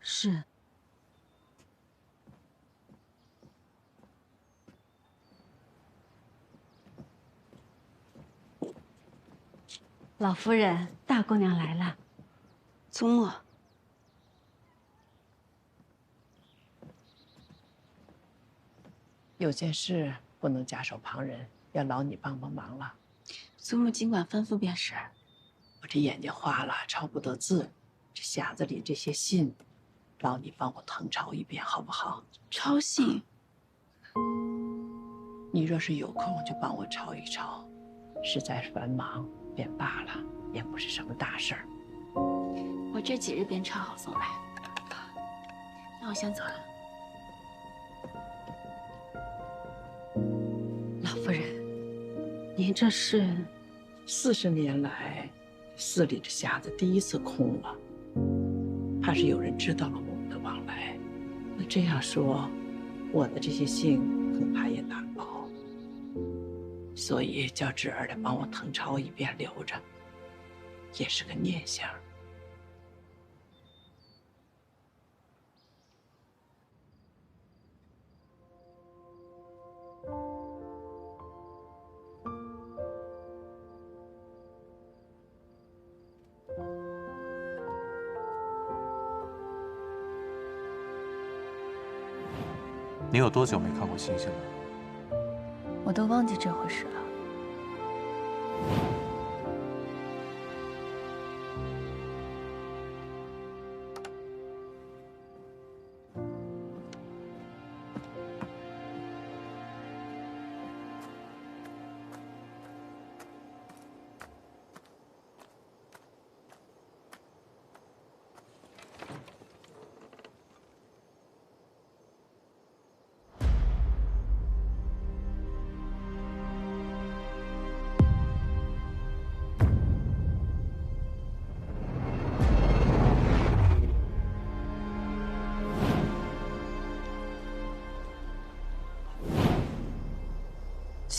是。老夫人，大姑娘来了。祖母，有件事不能假手旁人，要劳你帮帮忙了。祖母尽管吩咐便是。我这眼睛花了，抄不得字，这匣子里这些信，劳你帮我誊抄一遍，好不好？抄信？你若是有空，就帮我抄一抄。实在繁忙，便罢了，也不是什么大事儿。我这几日便抄好送来。那我先走了。老夫人，您这是40年来寺里的匣子第一次空了，怕是有人知道了我们的往来。那这样说，我的这些信恐怕也难保，所以叫芷儿来帮我誊抄一遍留着，也是个念想。你有多久没看过星星了？我都忘记这回事了。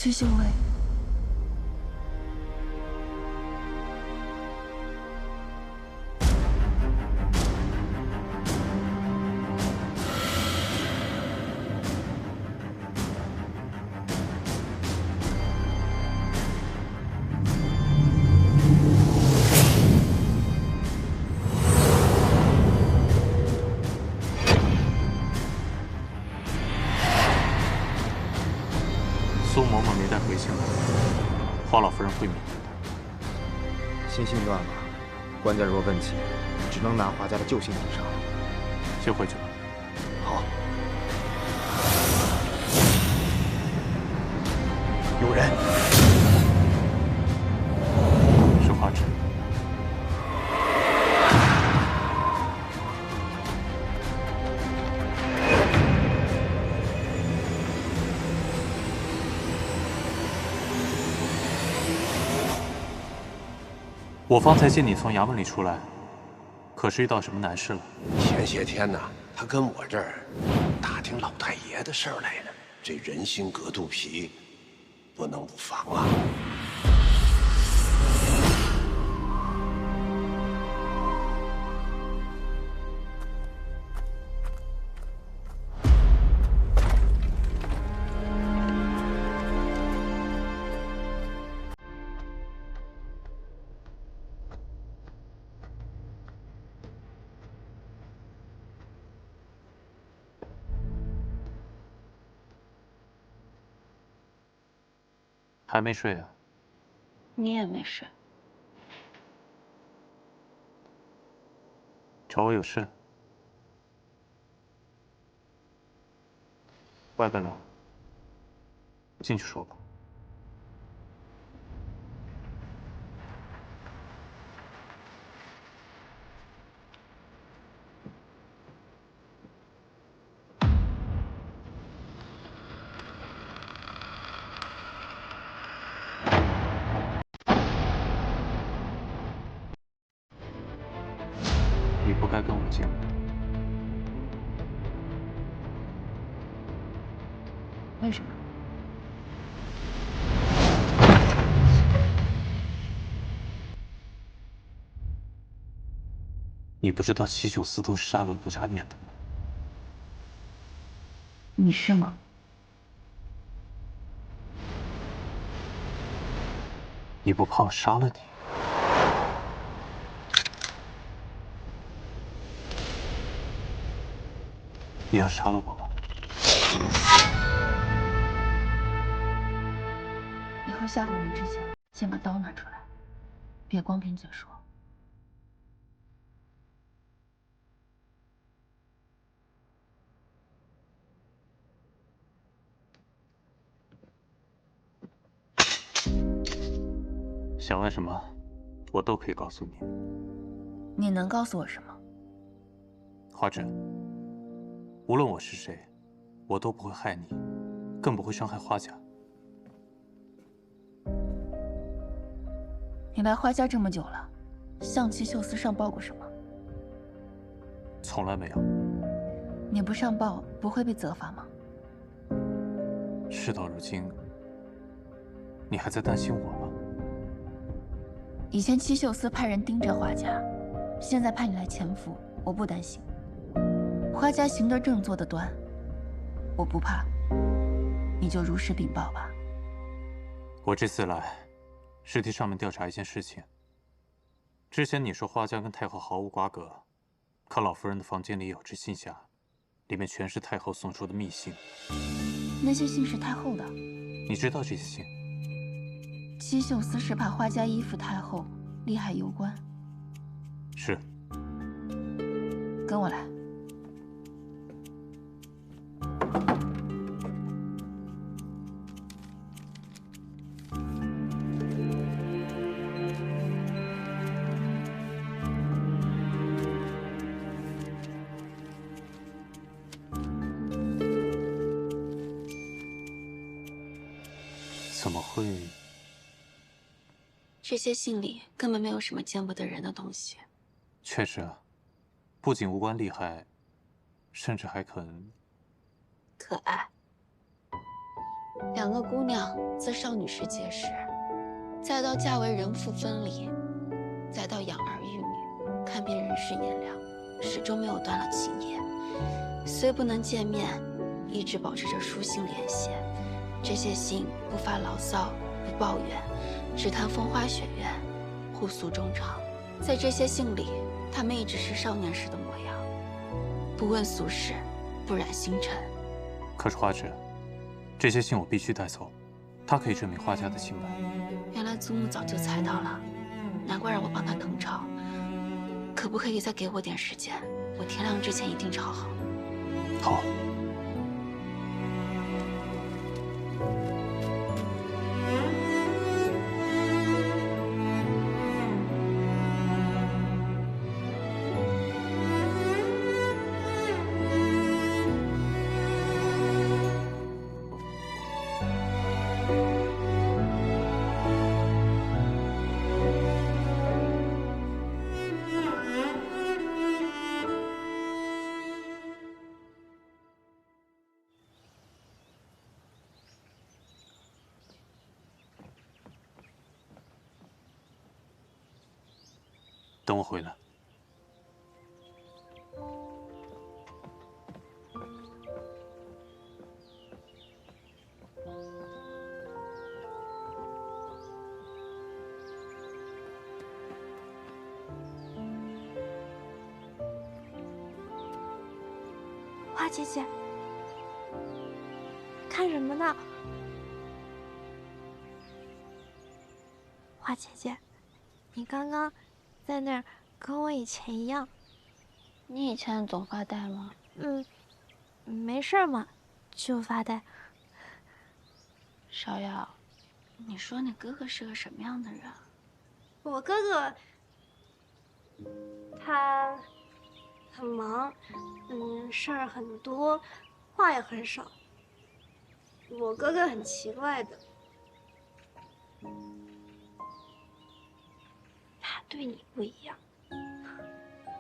戚秀薇。苏嬷嬷没带回京来，华老夫人会明白的。信心断了，官家若问起，只能拿华家的旧姓抵偿。先回去吧。好。有人。是华芷。我方才见你从衙门里出来，可是遇到什么难事了？前些天呢，他跟我这儿打听老太爷的事儿来了。这人心隔肚皮，不能不防啊。还没睡啊？你也没睡。找我有事？外边冷，进去说吧。你不该跟我进来。为什么？你不知道齐秀司都是杀了不眨眼的吗？你是吗？你不怕我杀了你？你要杀了我吗？以后吓唬人之前，先把刀拿出来，别光凭嘴说。想问什么，我都可以告诉你。你能告诉我什么？华芷，无论我是谁，我都不会害你，更不会伤害花家。你来花家这么久了，向齐秀司上报过什么？从来没有。你不上报不会被责罚吗？事到如今，你还在担心我吗？以前齐秀司派人盯着花家，现在派你来潜伏，我不担心。花家行得正，坐得端，我不怕。你就如实禀报吧。我这次来，是替上面调查一件事情。之前你说花家跟太后毫无瓜葛，可老夫人的房间里有只信匣，里面全是太后送出的密信。那些信是太后的。你知道这些信？齐秀司是怕花家依附太后，利害攸关。是。跟我来。怎么会？这些信里根本没有什么见不得人的东西。确实啊，不仅无关利害，甚至还肯可爱。两个姑娘自少女时结识，再到嫁为人妇分离，再到养儿育女，看遍人世炎凉，始终没有断了情谊。虽不能见面，一直保持着书信联系。这些信不发牢骚，不抱怨，只谈风花雪月，互诉衷肠。在这些信里，他们一直是少年时的模样，不问俗事，不染星辰。可是花枝，这些信我必须带走，它可以证明花家的清白。原来祖母早就猜到了，难怪让我帮她誊抄。可不可以再给我点时间？我天亮之前一定抄好。好。等我回来。花姐姐，看什么呢？花姐姐，你刚刚在那儿跟我以前一样。你以前总发呆吗？没事嘛，就发呆。芍药，你说你哥哥是个什么样的人？我哥哥，他很忙，事儿很多，话也很少。我哥哥很奇怪的，他对你不一样。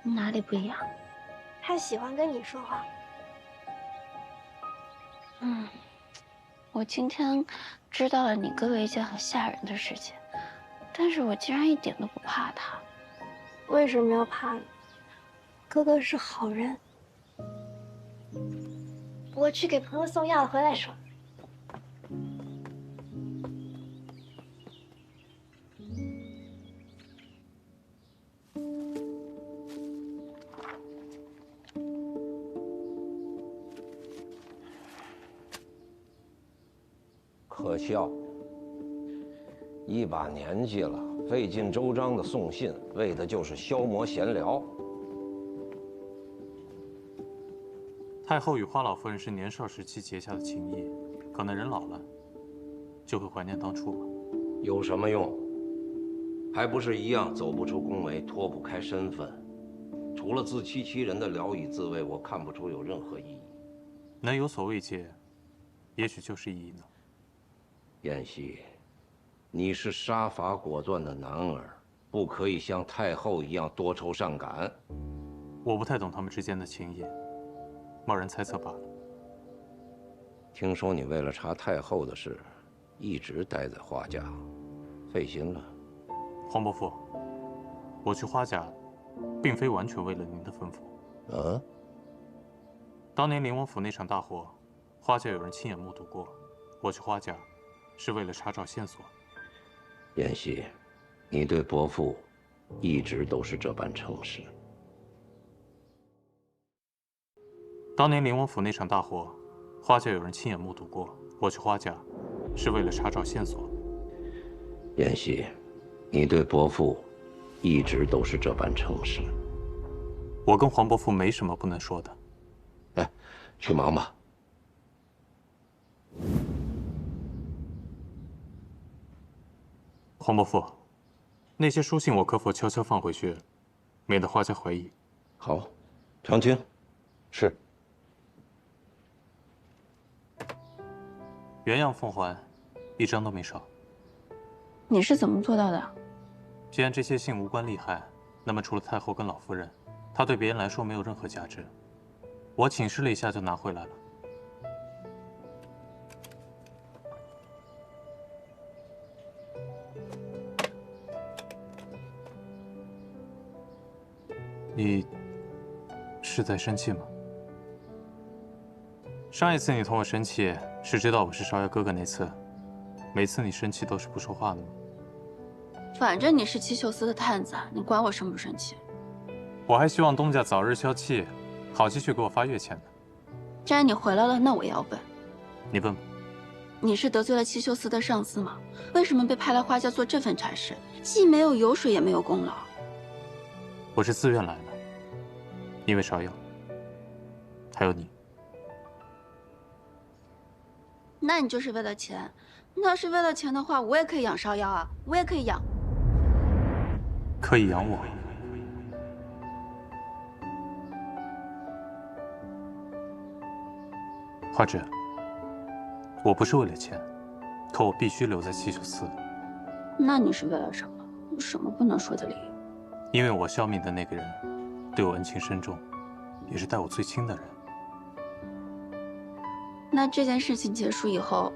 哪里不一样？他喜欢跟你说话。我今天知道了你哥哥一件很吓人的事情，但是我竟然一点都不怕他。为什么要怕呢？哥哥是好人。我去给朋友送药了，回来说。可笑，一把年纪了，费尽周章的送信，为的就是消磨闲聊。太后与花老夫人是年少时期结下的情谊，可能人老了，就会怀念当初吧。有什么用？还不是一样走不出宫闱，脱不开身份。除了自欺欺人的聊以自慰，我看不出有任何意义。能有所慰藉，也许就是意义呢。燕西，你是杀伐果断的男儿，不可以像太后一样多愁善感。我不太懂他们之间的情谊，贸然猜测罢了。听说你为了查太后的事，一直待在花家，费心了。黄伯父，我去花家，并非完全为了您的吩咐。当年灵王府那场大火，花家有人亲眼目睹过，我去花家是为了查找线索。燕西，你对伯父一直都是这般诚实。当年灵王府那场大火，花家有人亲眼目睹过，我去花家是为了查找线索。燕西，你对伯父一直都是这般诚实。我跟黄伯父没什么不能说的。哎，去忙吧。黄伯父，那些书信我可否悄悄放回去，免得花家怀疑？好，常青。是。原样奉还，一张都没少。你是怎么做到的？既然这些信无关利害，那么除了太后跟老夫人，它对别人来说没有任何价值。我请示了一下就拿回来了。你是在生气吗？上一次你同我生气，是知道我是芍药哥哥那次。每次你生气都是不说话的吗？反正你是七秀司的探子，你管我生不生气？我还希望东家早日消气，好继续给我发月钱呢。既然你回来了，那我也要问。你问吧。你是得罪了七秀司的上司吗？为什么被派来花家做这份差事？既没有油水，也没有功劳。我是自愿来的，因为芍药，还有你。那你就是为了钱？那要是为了钱的话，我也可以养芍药啊，我也可以养。可以养我。花枝，我不是为了钱，可我必须留在七秀司。那你是为了什么？有什么不能说的理由？因为我消灭的那个人对我恩情深重，也是待我最亲的人。那这件事情结束以后，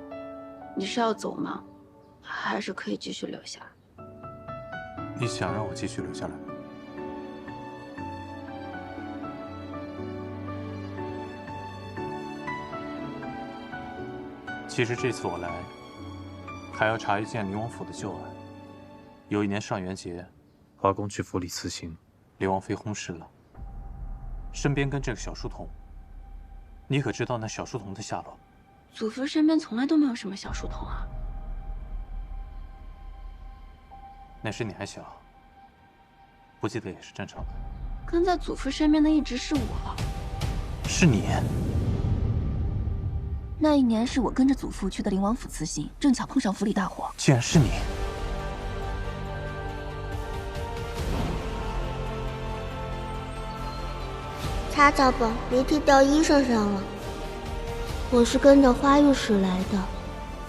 你是要走吗？还是可以继续留下？你想让我继续留下来吗？其实这次我来，还要查一件灵王府的旧案。有一年上元节，华公去府里辞行，灵王妃薨逝了，身边跟这个小书童。你可知道那小书童的下落？祖父身边从来都没有什么小书童啊。那时你还小，不记得也是正常的。跟在祖父身边的一直是我。是你。那一年是我跟着祖父去的灵王府辞行，正巧碰上府里大火。竟然是你！擦擦吧，鼻涕掉衣裳上了。我是跟着花御史来的，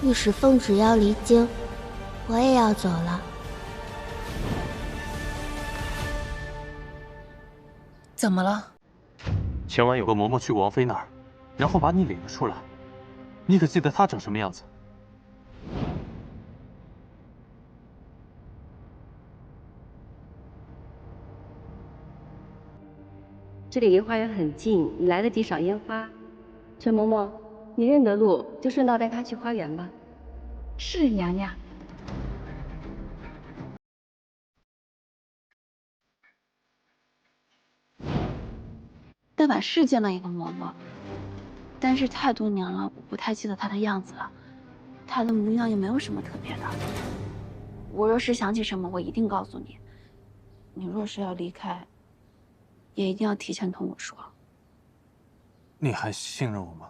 御史奉旨要离京，我也要走了。怎么了？前晚有个嬷嬷去过王妃那儿，然后把你领了出来。你可记得她长什么样子？这里离花园很近，你来得及赏烟花。陈嬷嬷，你认得路，就顺道带她去花园吧。是娘娘。那晚是见了一个嬷嬷，但是太多年了，我不太记得她的样子了。她的模样也没有什么特别的。我若是想起什么，我一定告诉你。你若是要离开，也一定要提前同我说。你还信任我吗？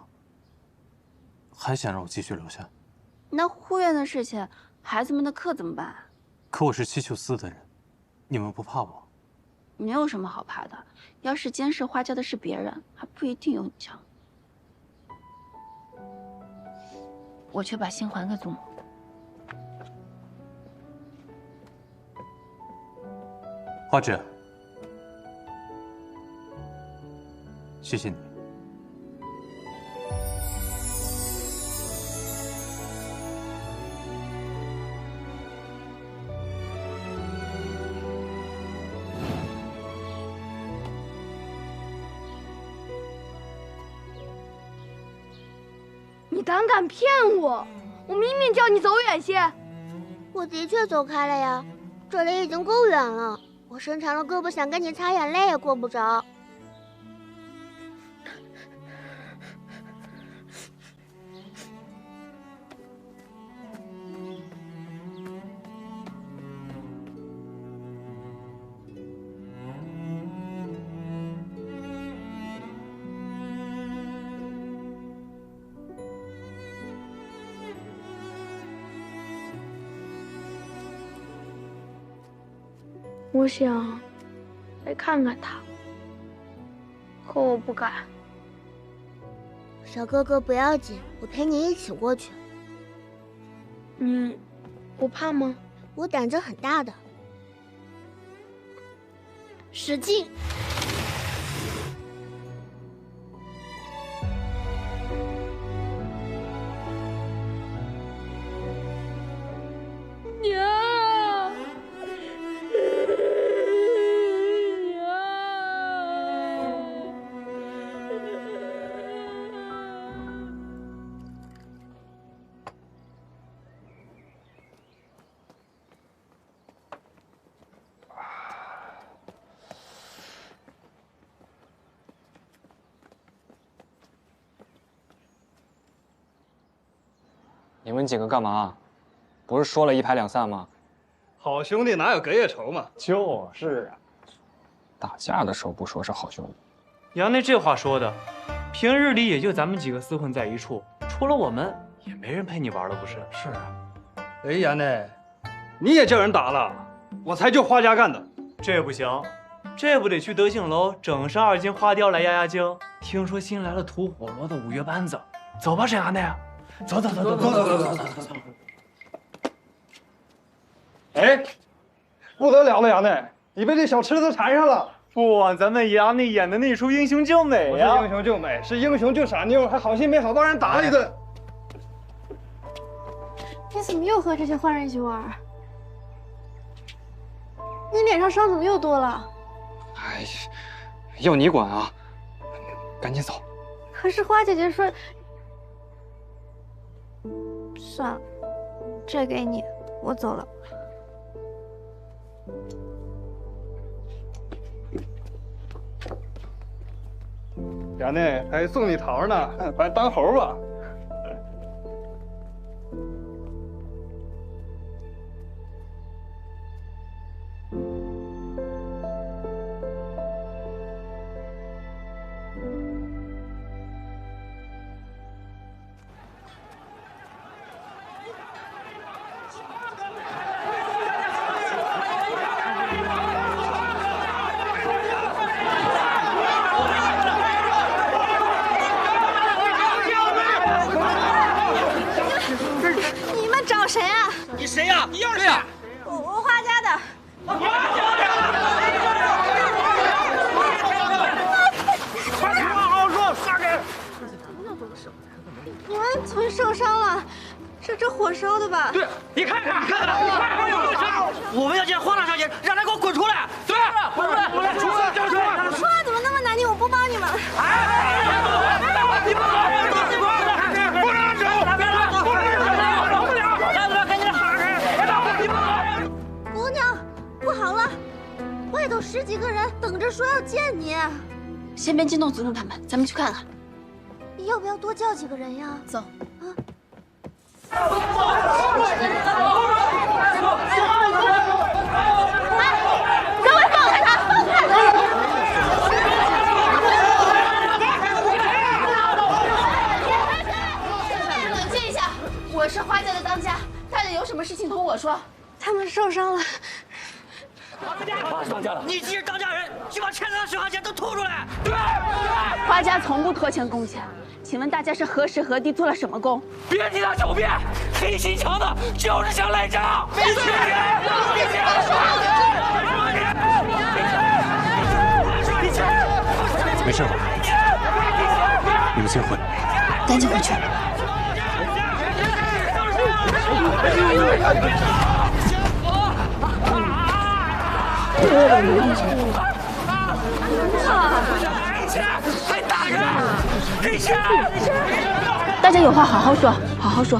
还想让我继续留下？那护院的事情，孩子们的课怎么办？可我是七秀司的人，你们不怕我？没有什么好怕的。要是监视花家的是别人，还不一定有你强。我去把信还给祖母。花枝，谢谢你。你胆敢骗我！我明明叫你走远些。我的确走开了呀，这里已经够远了。我伸长了胳膊想跟你擦眼泪也够不着。我想来看看他，可我不敢。小哥哥不要紧，我陪你一起过去。你不怕吗？我胆子很大的。使劲！娘！你们几个干嘛？不是说了一拍两散吗？好兄弟哪有隔夜仇嘛？就是啊，打架的时候不说是好兄弟。杨内这话说的，平日里也就咱们几个厮混在一处，除了我们，也没人陪你玩了，不是？是啊。哎，杨内，你也叫人打了，我才救花家干的。这不行，这不得去德兴楼整上2斤花雕来压压惊。听说新来了吐火罗的5月班子，走吧，沈衙内。走。哎，不得了了，杨内，你被这小痴子缠上了。不枉咱们衙内演的那出英雄救美呀！不是英雄救美，是英雄救傻妞，还好心没好报人打了一顿。你怎么又和这些坏人一起玩？你脸上伤怎么又多了？哎，要你管啊！赶紧走。可是花姐姐说……算了，这给你，我走了。衙内还送你桃呢，把你当猴吧。谁啊？你谁呀？你又是谁？我花家的。花家的！好好说，杀人！你们怎么受伤了？这火烧的吧？对，你看看，我们要见花大小姐，让她给我滚出来！对，滚出来！出来！说话怎么那么难听？我不帮你们了。你不能走！姑娘，不好了，外头10几个人等着说要见你。先别惊动祖母他们，咱们去看看。要不要多叫几个人呀？走。各位放开他！放开他！冷静一下，我是花家的当家，大家有什么事情同我说。他们受伤了。你既是当家人，就把欠他的血汗钱都吐出来。对，花家从不拖欠工钱，请问大家是何时何地做了什么工？别替他狡辩，黑心肠的就是想赖账。闭嘴！没事吧？你们先回。赶紧回去。还打人！给钱！大家有话好好说，好好说。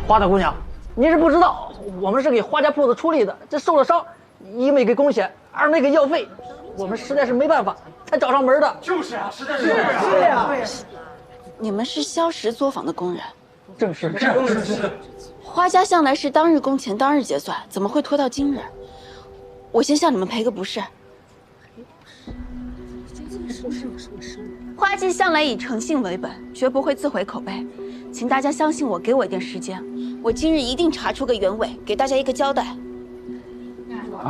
花大姑娘，你是不知道，我们是给花家铺子出力的，这受了伤，一没给工钱，二没给药费，我们实在是没办法才找上门的。就是啊，实在是是呀。你们是萧石作坊的工人？正是。花家向来是当日工钱当日结算，怎么会拖到今日？我先向你们赔个不是。花季向来以诚信为本，绝不会自毁口碑，请大家相信我，给我一点时间，我今日一定查出个原委，给大家一个交代。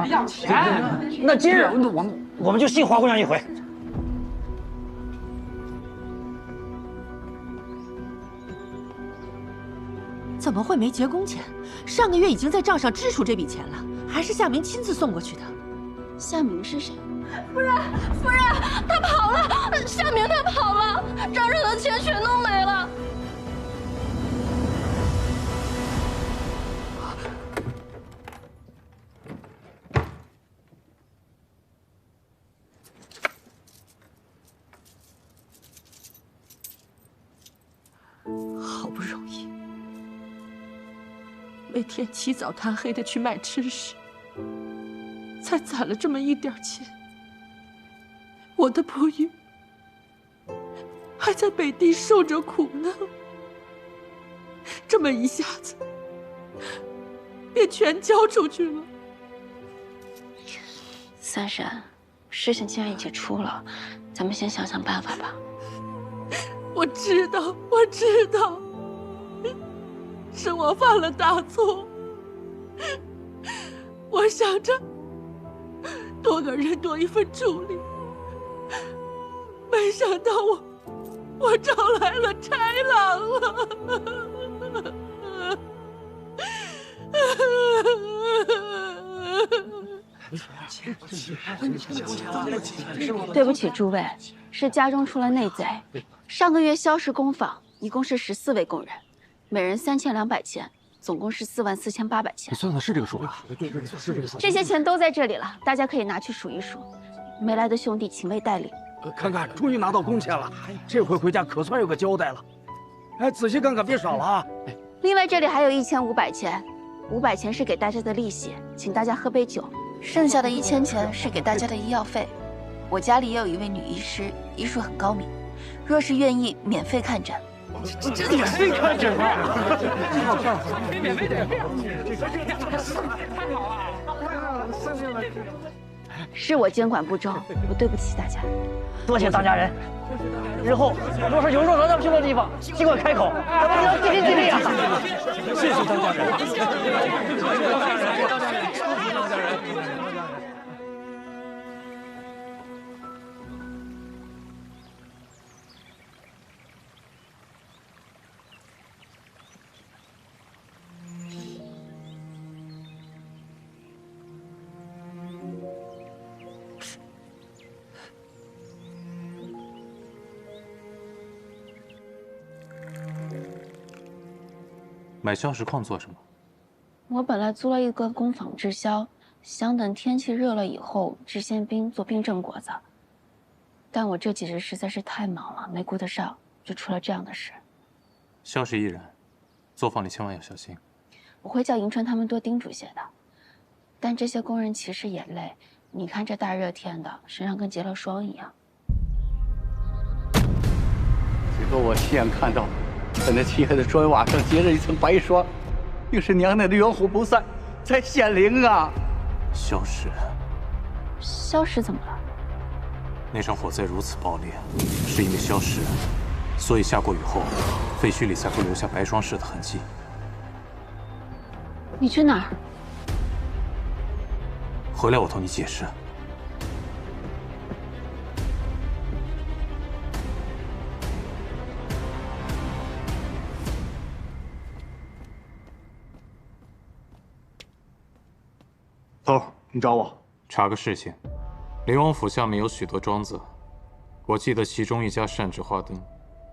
要钱？那今日我们就信花姑娘一回。怎么会没结工钱？上个月已经在账上支出这笔钱了，还是夏明亲自送过去的。夏明是谁？夫人，他跑了，夏明他跑了，账上的钱全都没了。好不容易，每天起早贪黑的去卖吃食，才攒了这么一点钱。我的不育还在北地受着苦呢。这么一下子便全交出去了。三婶，事情既然已经出了，咱们先想想办法吧。我知道，是我犯了大错。我想着多个人多一份助力，没想到我招来了豺狼了。对不起诸位，是家中出了内贼。上个月萧氏工坊一共是14位工人，每人3200钱，总共是44800钱。你算的是这个数吧？这些钱都在这里了，大家可以拿去数一数。没来的兄弟请为代理。看看，终于拿到工钱了，这回回家可算有个交代了。哎，仔细看看，别少了啊！另外这里还有1500钱，500钱是给大家的利息，请大家喝杯酒。剩下的1000钱是给大家的医药费。我家里也有一位女医师，医术很高明，若是愿意免费看诊。免费看诊啊！免费的，是我监管不周，我对不起大家。多谢当家人。日后若是有肉咱们去的地方，尽管开口，咱们一定尽心尽力啊！谢谢当家人。买硝石矿做什么？我本来租了一个工坊制硝，想等天气热了以后制馅冰做冰镇果子。但我这几日实在是太忙了，没顾得上，就出了这样的事。硝石易燃，作坊里千万要小心。我会叫迎春他们多叮嘱些的。但这些工人其实也累，你看这大热天的，身上跟结了霜一样。这个我亲眼看到。在那漆黑的砖瓦上结着一层白霜，又是娘娘的元虎不散，在显灵啊！硝石，硝石怎么了？那场火灾如此暴烈，是因为硝石，所以下过雨后，废墟里才会留下白霜似的痕迹。你去哪儿？回来我同你解释。头，你找我？查个事情。灵王府下面有许多庄子，我记得其中一家擅制花灯，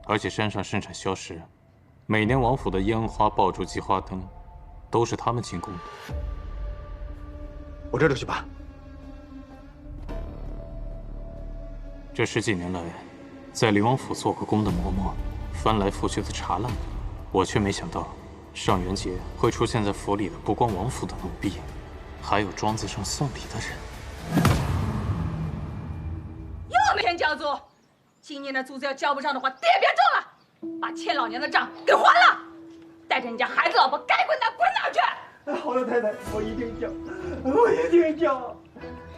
而且山上盛产硝石。每年王府的烟花爆竹及花灯，都是他们进贡的。我这就去办。这10几年来，在灵王府做过工的嬷嬷，翻来覆去的查烂，我却没想到，上元节会出现在府里的不光王府的奴婢。还有庄子上送礼的人，又没钱交租，今年的租子要交不上的话，爹别中了，把欠老娘的账给还了，带着你家孩子老婆该滚哪滚哪去。好的，太太，我一定交，我一定交。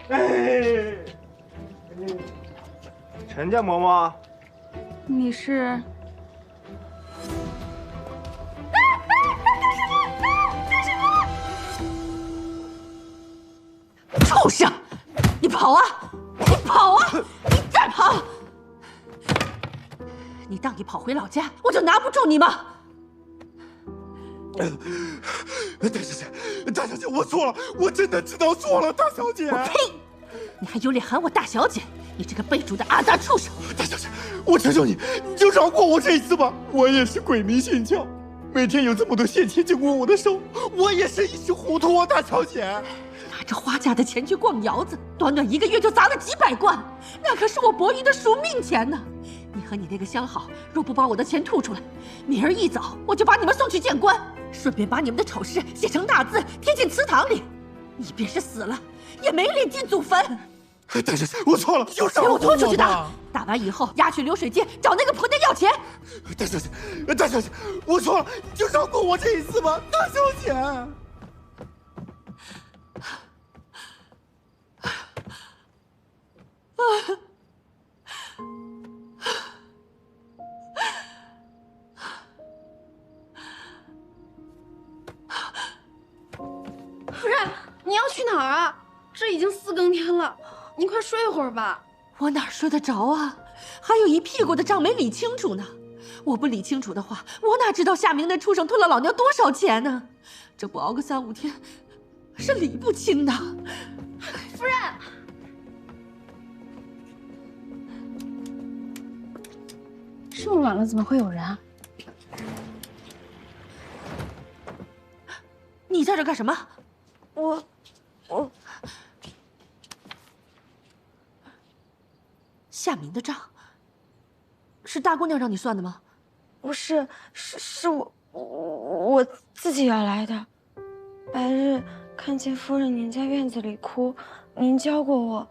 哎，陈家嬷嬷，你是？畜生！你跑啊！你跑啊！你再跑！你当你跑回老家，我就拿不住你吗？大小姐，我错了，我真的知道错了，大小姐。我呸！你还有脸喊我大小姐？你这个被逐的阿杂畜生！大小姐，我求求你，你就饶过我这一次吧。我也是鬼迷心窍，每天有这么多现钱经过我的手，我也是一时糊涂啊，大小姐。拿着花家的钱去逛窑子，短短1个月就砸了几百贯，那可是我伯姨的赎命钱呢。你和你那个相好，若不把我的钱吐出来，明儿一早我就把你们送去见官，顺便把你们的丑事写成大字贴进祠堂里。你便是死了，也没脸进祖坟。大小姐，我错了，就给我拖出去打！打完以后押去流水街找那个婆娘要钱。大小姐，大小姐，我错了，你就饶过我这一次吧，大小姐。夫人，你要去哪儿啊？这已经4更天了，你快睡会儿吧。我哪睡得着啊？还有一屁股的账没理清楚呢。我不理清楚的话，我哪知道夏明那畜生吞了老娘多少钱呢？这不熬个3、5天，是理不清的。夫人，这么晚了，怎么会有人啊？你在这干什么？我，夏明的账，是大姑娘让你算的吗？不是，是我自己要来的。白日看见夫人您在院子里哭，您教过我，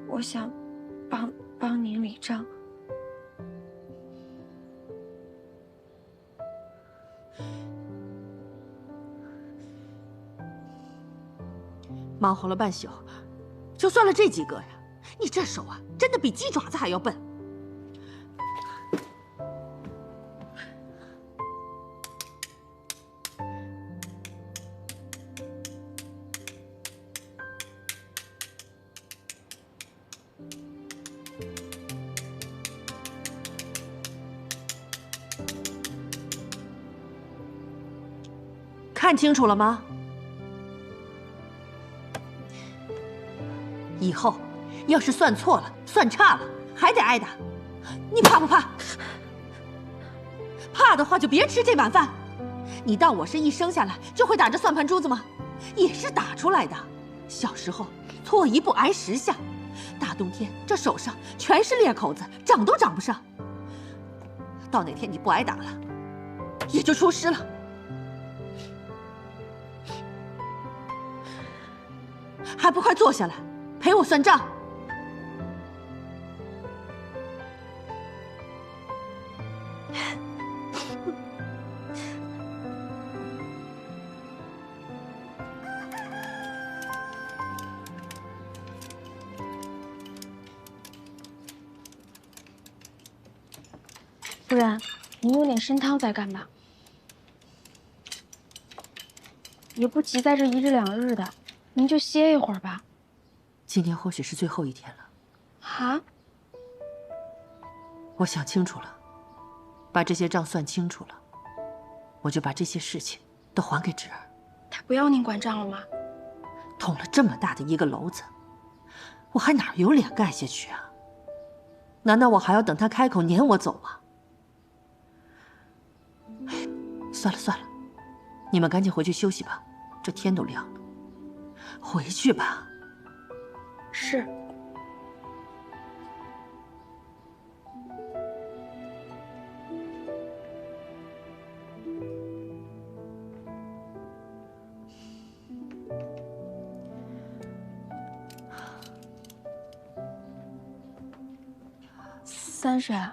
我想帮您理账。忙活了半宿，就算了这几个呀！你这手啊，真的比鸡爪子还要笨。看清楚了吗？以后要是算错了、算差了，还得挨打。你怕不怕？怕的话就别吃这碗饭。你当我是一生下来就会打着算盘珠子吗？也是打出来的。小时候错一步挨10下，大冬天这手上全是裂口子，长都长不上。到哪天你不挨打了，也就出师了。还不快坐下来，陪我算账！夫人，您弄点参汤在干嘛？也不急在这1日2日的。您就歇一会儿吧。今天或许是最后一天了。啊？我想清楚了，把这些账算清楚了，我就把这些事情都还给侄儿。他不要您管账了吗？捅了这么大的一个篓子，我还哪有脸盖下去啊？难道我还要等他开口撵我走吗？哎，算了算了，你们赶紧回去休息吧，这天都亮了。回去吧。是。三婶，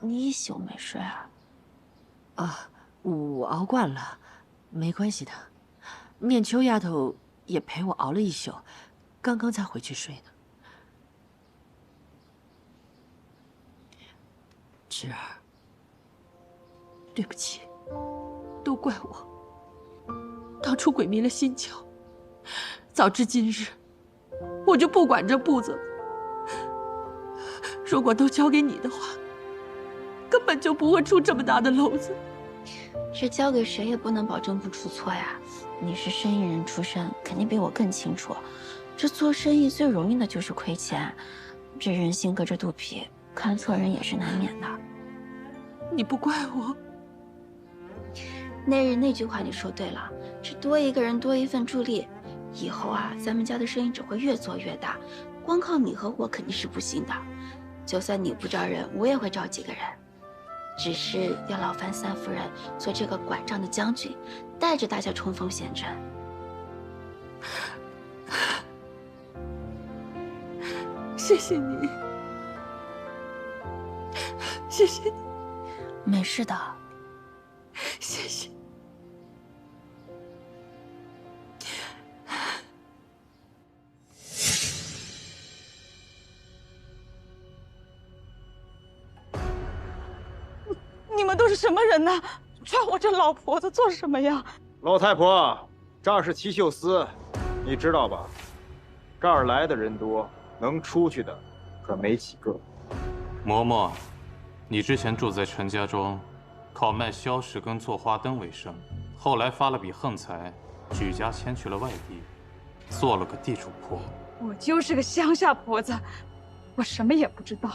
你一宿没睡啊？啊，我熬惯了，没关系的。念秋丫头也陪我熬了一宿，刚刚才回去睡呢。侄儿，对不起，都怪我，当初鬼迷了心窍。早知今日，我就不管这铺子了。如果都交给你的话，根本就不会出这么大的篓子。这交给谁也不能保证不出错呀。你是生意人出身，肯定比我更清楚。这做生意最容易的就是亏钱，这人心隔着肚皮，看错人也是难免的。你不怪我。那日那句话你说对了，这多一个人多一份助力，以后啊，咱们家的生意只会越做越大。光靠你和我肯定是不行的，就算你不招人，我也会招几个人。只是要劳烦三夫人做这个管账的将军，带着大家冲锋陷阵。谢谢你，谢谢你。没事的，谢谢。你们都是什么人呢？抓我这老婆子做什么呀？老太婆，这儿是齐秀司，你知道吧？这儿来的人多，能出去的可没几个。嬷嬷，你之前住在陈家庄，靠卖硝石跟做花灯为生，后来发了笔横财，举家迁去了外地，做了个地主婆。我就是个乡下婆子，我什么也不知道。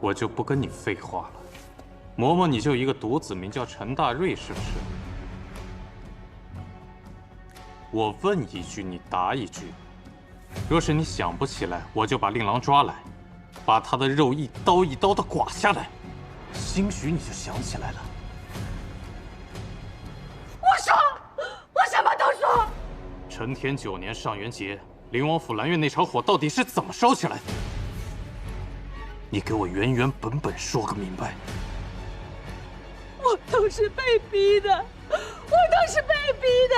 我就不跟你废话了。嬷嬷，你就一个独子，名叫陈大瑞，是不是？我问一句，你答一句。若是你想不起来，我就把令郎抓来，把他的肉一刀一刀的剐下来，兴许你就想起来了。我说，我什么都说。承天9年上元节，灵王府兰苑那场火到底是怎么烧起来的？你给我原原本本说个明白。我都是被逼的，我都是被逼的。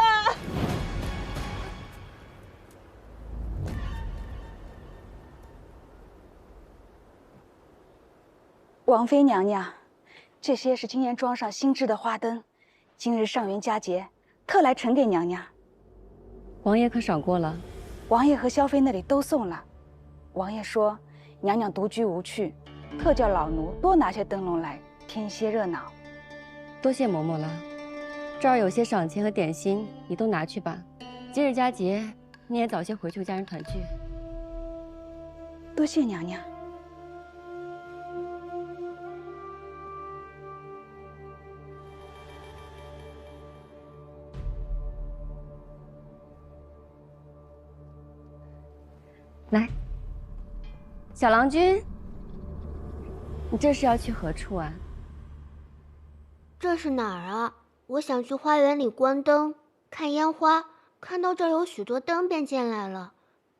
王妃娘娘，这些是今年庄上新制的花灯，今日上元佳节，特来呈给娘娘。王爷可赏过了？王爷和萧妃那里都送了。王爷说，娘娘独居无趣，特叫老奴多拿些灯笼来，添些热闹。多谢嬷嬷了，这儿有些赏钱和点心，你都拿去吧。今日佳节，你也早些回去和家人团聚。多谢娘娘。来，小郎君，你这是要去何处啊？这是哪儿啊？我想去花园里观灯、看烟花，看到这儿有许多灯，便进来了。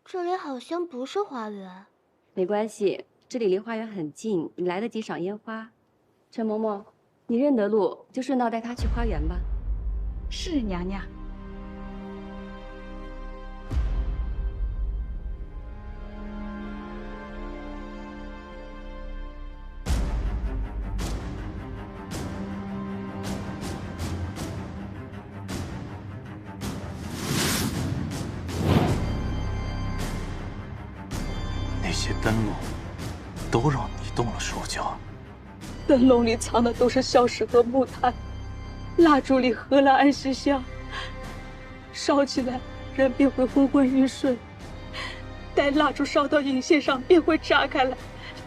这里好像不是花园。没关系，这里离花园很近，你来得及赏烟花。陈嬷嬷，你认得路，就顺道带她去花园吧。是娘娘。那些灯笼都让你动了手脚。灯笼里藏的都是硝石和木炭，蜡烛里合了安息香，烧起来人便会昏昏欲睡。待蜡烛烧到引线上，便会炸开来，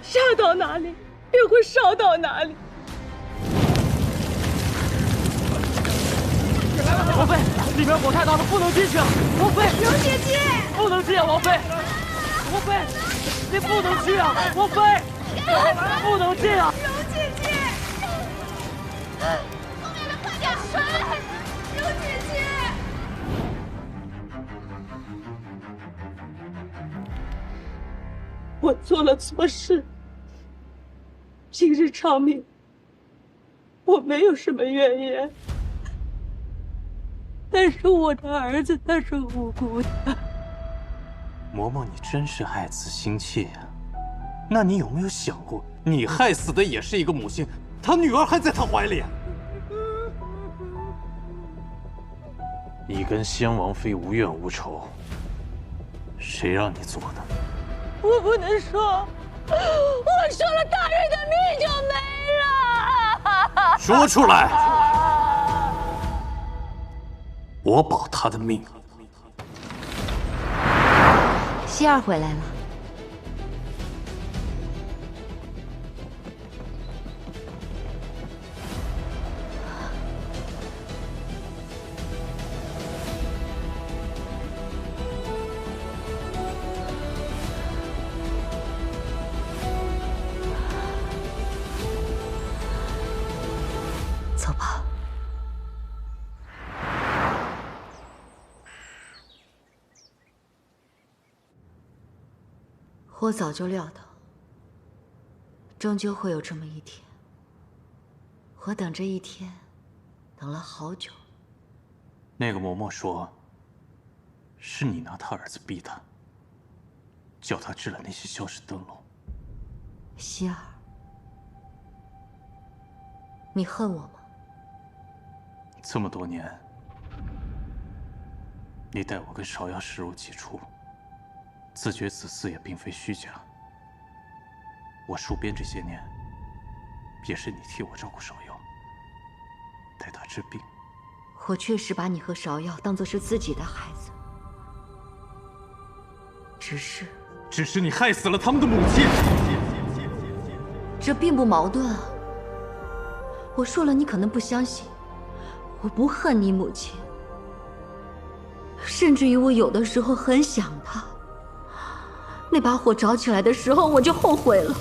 炸到哪里便会烧到哪里。王妃，里面火太大了，不能进去。王妃，刘姐姐，不能进啊！王妃，王妃，你不能去啊！王妃，不能进啊！刘姐姐，后面的快点水！刘姐姐，我做了错事，今日偿命，我没有什么怨言。但是我的儿子他是无辜的。嬷嬷，你真是爱子心切呀！那你有没有想过，你害死的也是一个母亲，她女儿还在她怀里。你跟先王妃无怨无仇，谁让你做的？我不能说，我说了，大人的命就没了。说出来！我保他的命。希儿回来了。走吧。我早就料到，终究会有这么一天。我等这一天，等了好久。那个嬷嬷说，是你拿他儿子逼他，叫他治了那些消失灯笼。希儿，你恨我吗？这么多年，你待我跟芍药视如己出，自觉子嗣也并非虚假。我戍边这些年，也是你替我照顾芍药，带她治病。我确实把你和芍药当作是自己的孩子，只是你害死了他们的母亲。这并不矛盾啊。我说了，你可能不相信。我不恨你母亲，甚至于我有的时候很想她。那把火着起来的时候，我就后悔了。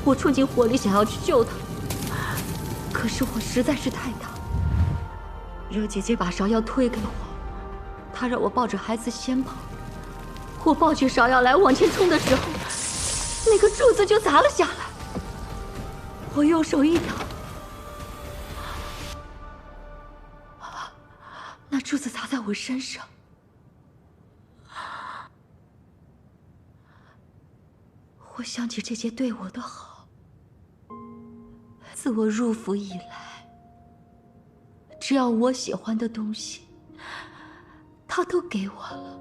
我冲进火里想要去救她，可是火实在是太大。柔姐姐把芍药推给我，她让我抱着孩子先跑。我抱起芍药来往前冲的时候，那个柱子就砸了下来。我用手一挡，那柱子砸在我身上。我想起姐姐对我的好，自我入府以来，只要我喜欢的东西，她都给我了，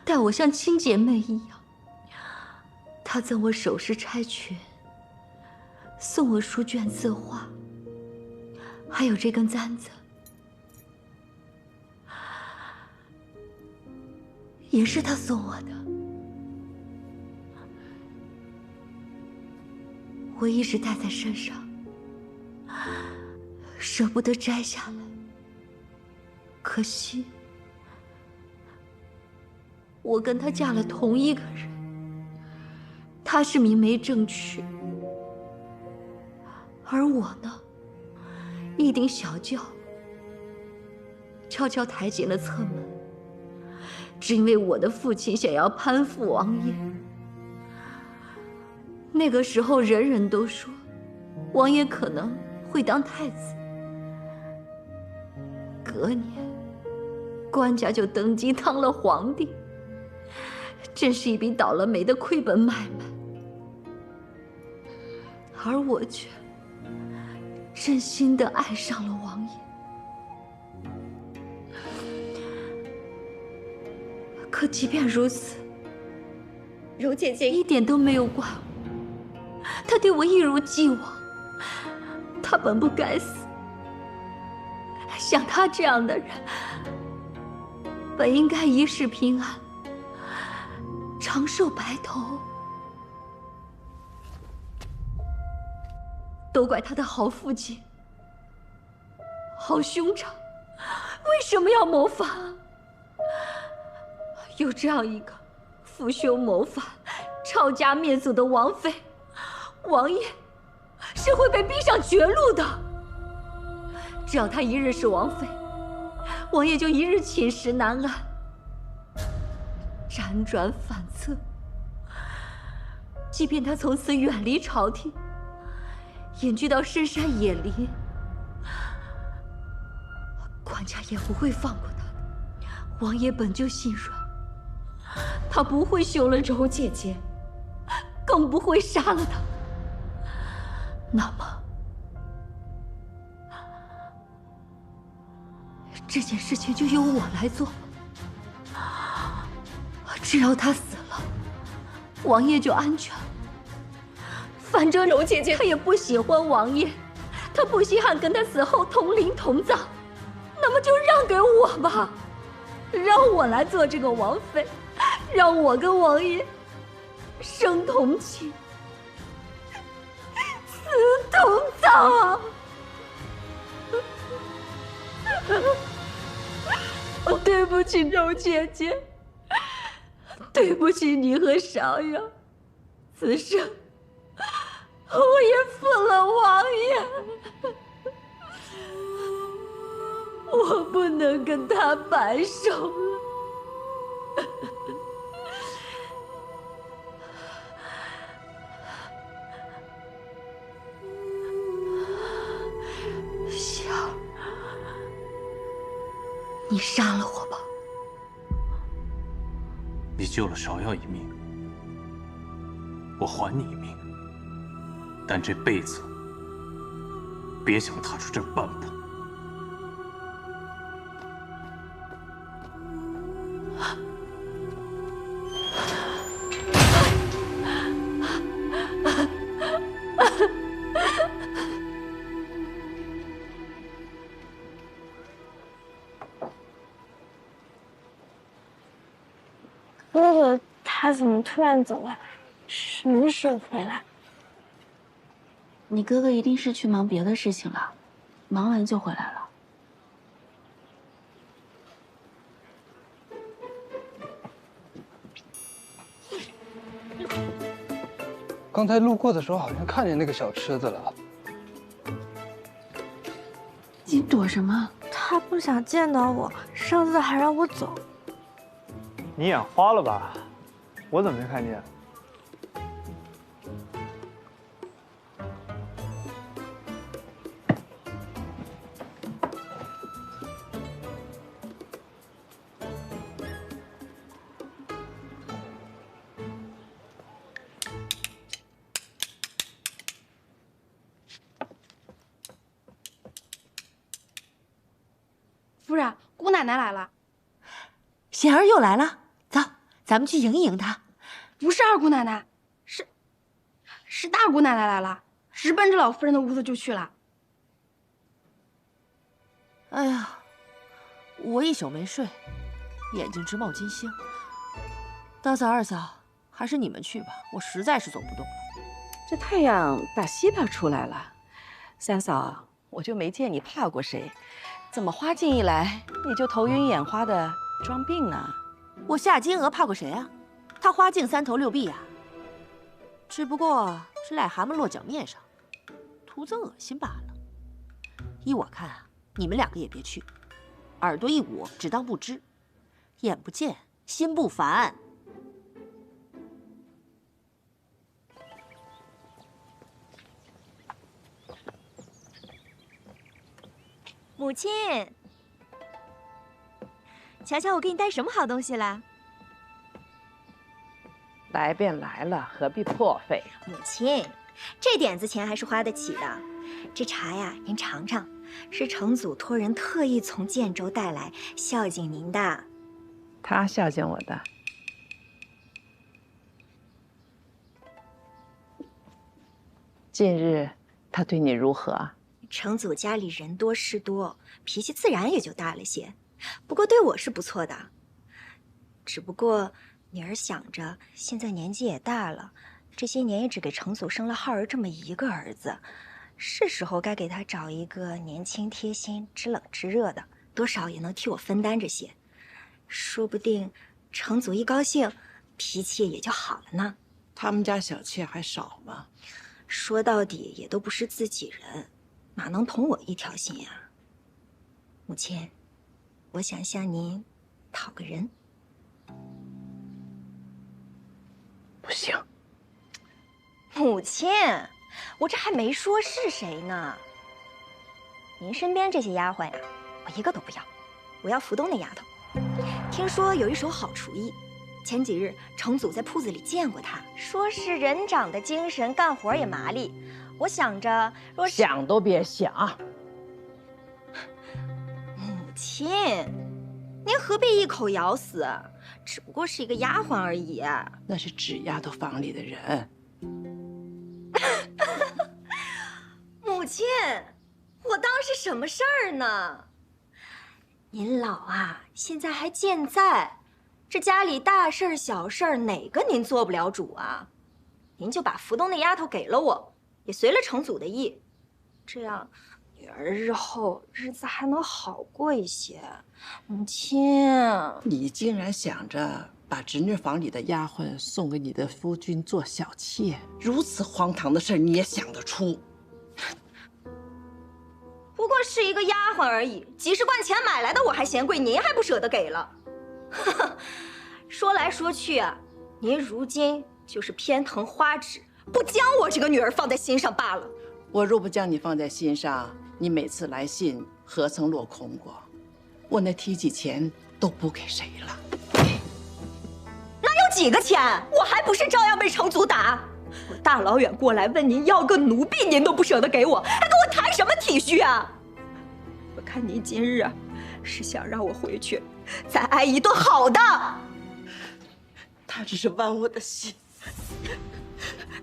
待我像亲姐妹一样。她赠我首饰钗裙，送我书卷字画，还有这根簪子，也是她送我的。我一直戴在身上，舍不得摘下来。可惜，我跟他嫁了同一个人，他是明媒正娶，而我呢，一顶小轿，悄悄抬进了侧门，只因为我的父亲想要攀附王爷。那个时候，人人都说王爷可能会当太子。隔年，官家就登基当了皇帝，真是一笔倒了霉的亏本买卖。而我却真心地爱上了王爷。可即便如此，柔姐姐一点都没有怪我。他对我一如既往，他本不该死。像他这样的人，本应该一世平安，长寿白头。都怪他的好父亲，好兄长，为什么要谋反？有这样一个父兄谋反、抄家灭族的王妃。王爷是会被逼上绝路的。只要他一日是王妃，王爷就一日寝食难安，辗转反侧。即便他从此远离朝廷，隐居到深山野林，官家也不会放过他的。王爷本就心软，他不会休了柔姐姐，更不会杀了她。那么，这件事情就由我来做。只要他死了，王爷就安全了。反正柔姐姐她也不喜欢王爷，她不稀罕跟他死后同灵同葬，那么就让给我吧，让我来做这个王妃，让我跟王爷生同情。同葬。对不起，柔姐姐，对不起你和芍药，此生我也负了王爷，我不能跟他白首了。你杀了我吧！你救了芍药一命，我还你一命，但这辈子别想踏出这半步。哥哥他怎么突然走了？什么时候回来？你哥哥一定是去忙别的事情了，忙完就回来了。刚才路过的时候好像看见那个小吃子了。你躲什么？他不想见到我，上次还让我走。你眼花了吧？我怎么没看见？夫人，姑奶奶来了。贤儿又来了，走，咱们去迎一迎她。不是二姑奶奶，是大姑奶奶来了，直奔着老夫人的屋子就去了。哎呀，我一宿没睡，眼睛直冒金星。大嫂、二嫂，还是你们去吧，我实在是走不动了。这太阳打西边出来了，三嫂，我就没见你怕过谁，怎么花镜一来你就头晕眼花的装病呢？我夏金娥怕过谁啊？她花镜三头六臂啊，只不过是癞蛤蟆落脚面上，徒增恶心罢了。依我看啊，你们两个也别去，耳朵一捂，只当不知，眼不见心不烦。母亲，瞧瞧我给你带什么好东西了。来便来了，何必破费？母亲，这点子钱还是花得起的。这茶呀，您尝尝，是程祖托人特意从建州带来，孝敬您的。他孝敬我的。近日他对你如何？程祖家里人多事多，脾气自然也就大了些。不过对我是不错的。只不过女儿想着，现在年纪也大了，这些年也只给程祖生了浩儿这么一个儿子，是时候该给他找一个年轻贴心、知冷知热的，多少也能替我分担这些。说不定程祖一高兴，脾气也就好了呢。他们家小妾还少吗？说到底也都不是自己人，哪能同我一条心呀？母亲，我想向您讨个人。不行，母亲，我这还没说是谁呢。您身边这些丫鬟呀，我一个都不要，我要福东那丫头。听说有一手好厨艺，前几日程祖在铺子里见过她，说是人长得精神，干活也麻利。我想着，若是想都别想。母亲，您何必一口咬死？只不过是一个丫鬟而已。那是纸丫头房里的人。母亲，我当是什么事儿呢？您老啊，现在还健在，这家里大事儿小事儿哪个您做不了主啊？您就把福东那丫头给了我，也随了程祖的意，这样女儿日后日子还能好过一些。母亲，你竟然想着把侄女房里的丫鬟送给你的夫君做小妾，如此荒唐的事你也想得出？不过是一个丫鬟而已，几十贯钱买来的，我还嫌贵，您还不舍得给了。说来说去啊，您如今就是偏疼花枝，不将我这个女儿放在心上罢了。我若不将你放在心上，你每次来信何曾落空过？我那提起钱都补给谁了？哪有几个钱？我还不是照样被城主打？我大老远过来问您要个奴婢，您都不舍得给我，还跟我谈什么体恤啊？我看您今日是想让我回去再挨一顿好的。他只是剜我的心。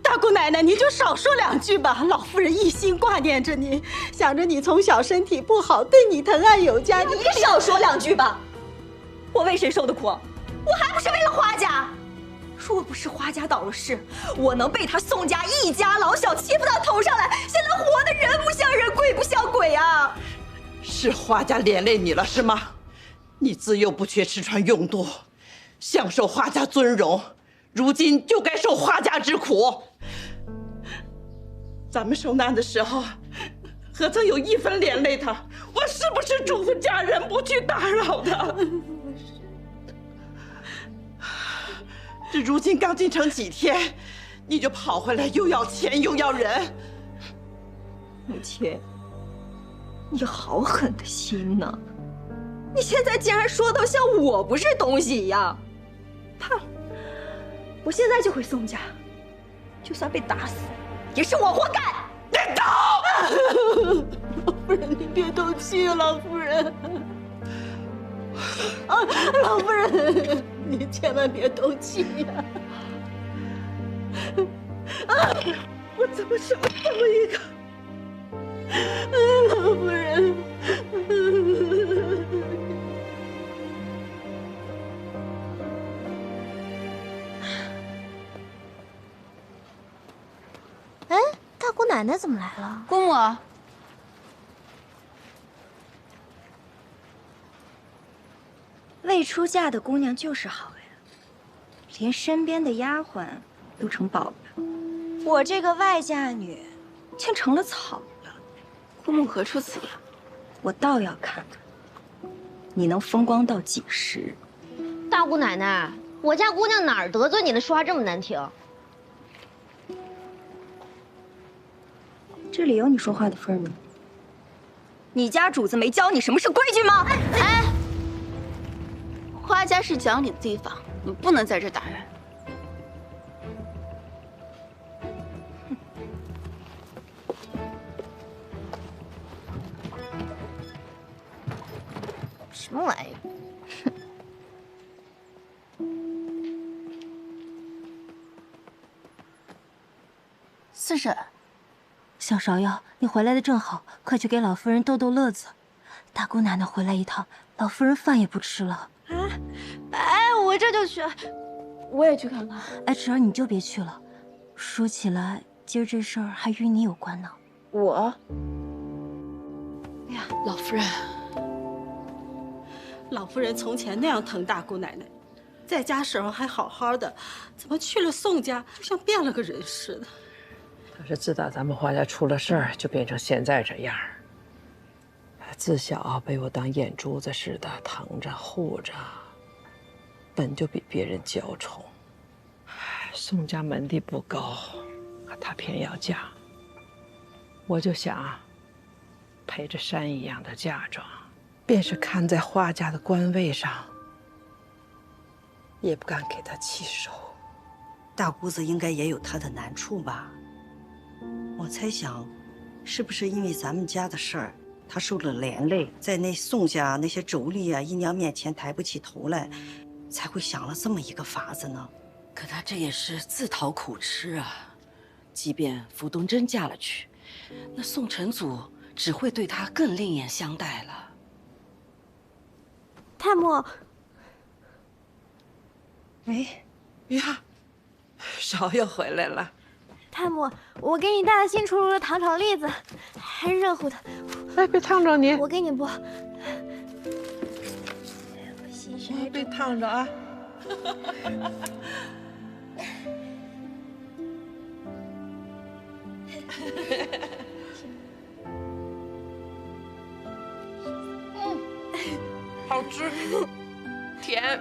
大姑奶奶，您就少说两句吧。老夫人一心挂念着您，想着你从小身体不好，对你疼爱有加。你少说两句吧。我为谁受的苦？我还不是为了花家。若不是花家倒了事，我能被他宋家一家老小欺负到头上来，现在活得人不像人，鬼不像鬼啊！是花家连累你了是吗？你自幼不缺吃穿用度，享受花家尊荣，如今就该受花家之苦。咱们受难的时候，何曾有一分连累他？我是不是嘱咐家人不去打扰他？这如今刚进城几天，你就跑回来，又要钱又要人。母亲，你好狠的心呐！你现在竟然说到像我不是东西一样。判了，我现在就回宋家，就算被打死，也是我活该。你走！老夫人，你别动气，老夫人。啊，老夫人，你千万别动气呀！啊，我怎么生了这么一个？老夫人。哎，大姑奶奶怎么来了？姑母。未出嫁的姑娘就是好呀，连身边的丫鬟都成宝了。我这个外嫁女，竟成了草了。姑母何出此言？我倒要看看，你能风光到几时？大姑奶奶，我家姑娘哪儿得罪你了？说话这么难听。这里有你说话的份吗？你家主子没教你什么是规矩吗？哎，花家是讲理的地方，你不能在这打人。什么玩意儿？四婶，小芍药，你回来的正好，快去给老夫人逗逗乐子。大姑奶奶回来一趟，老夫人饭也不吃了。哎，我这就去，我也去看看。哎，侄儿你就别去了，说起来，今儿这事儿还与你有关呢。我？哎呀，老夫人，老夫人从前那样疼大姑奶奶，在家时候还好好的，怎么去了宋家就像变了个人似的？可是自打咱们花家出了事儿，就变成现在这样。自小被我当眼珠子似的疼着护着，本就比别人娇宠。宋家门第不高，可她偏要嫁，我就想陪着山一样的嫁妆，便是看在花家的官位上，也不敢给她起手。大姑子应该也有她的难处吧？我猜想，是不是因为咱们家的事儿，她受了连累，在那宋家那些妯娌啊、姨娘面前抬不起头来，才会想了这么一个法子呢？可她这也是自讨苦吃啊！即便傅东真嫁了去，那宋晨祖只会对她更另眼相待了。太末，哎，呀，芍药回来了。太末，我给你带了新出炉的糖炒栗子，还热乎的。哎，别烫着你！我给你剥。别烫着啊！好吃，甜。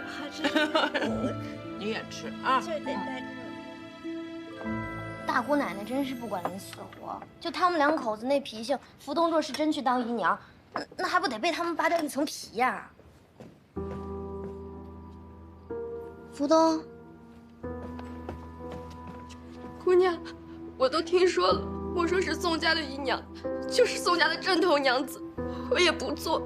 你也吃啊！大姑奶奶真是不管人死活，就他们两口子那脾性，福东若是真去当姨娘，那还不得被他们扒掉一层皮呀？福东，姑娘，我都听说了，我说是宋家的姨娘，就是宋家的正头娘子，我也不做。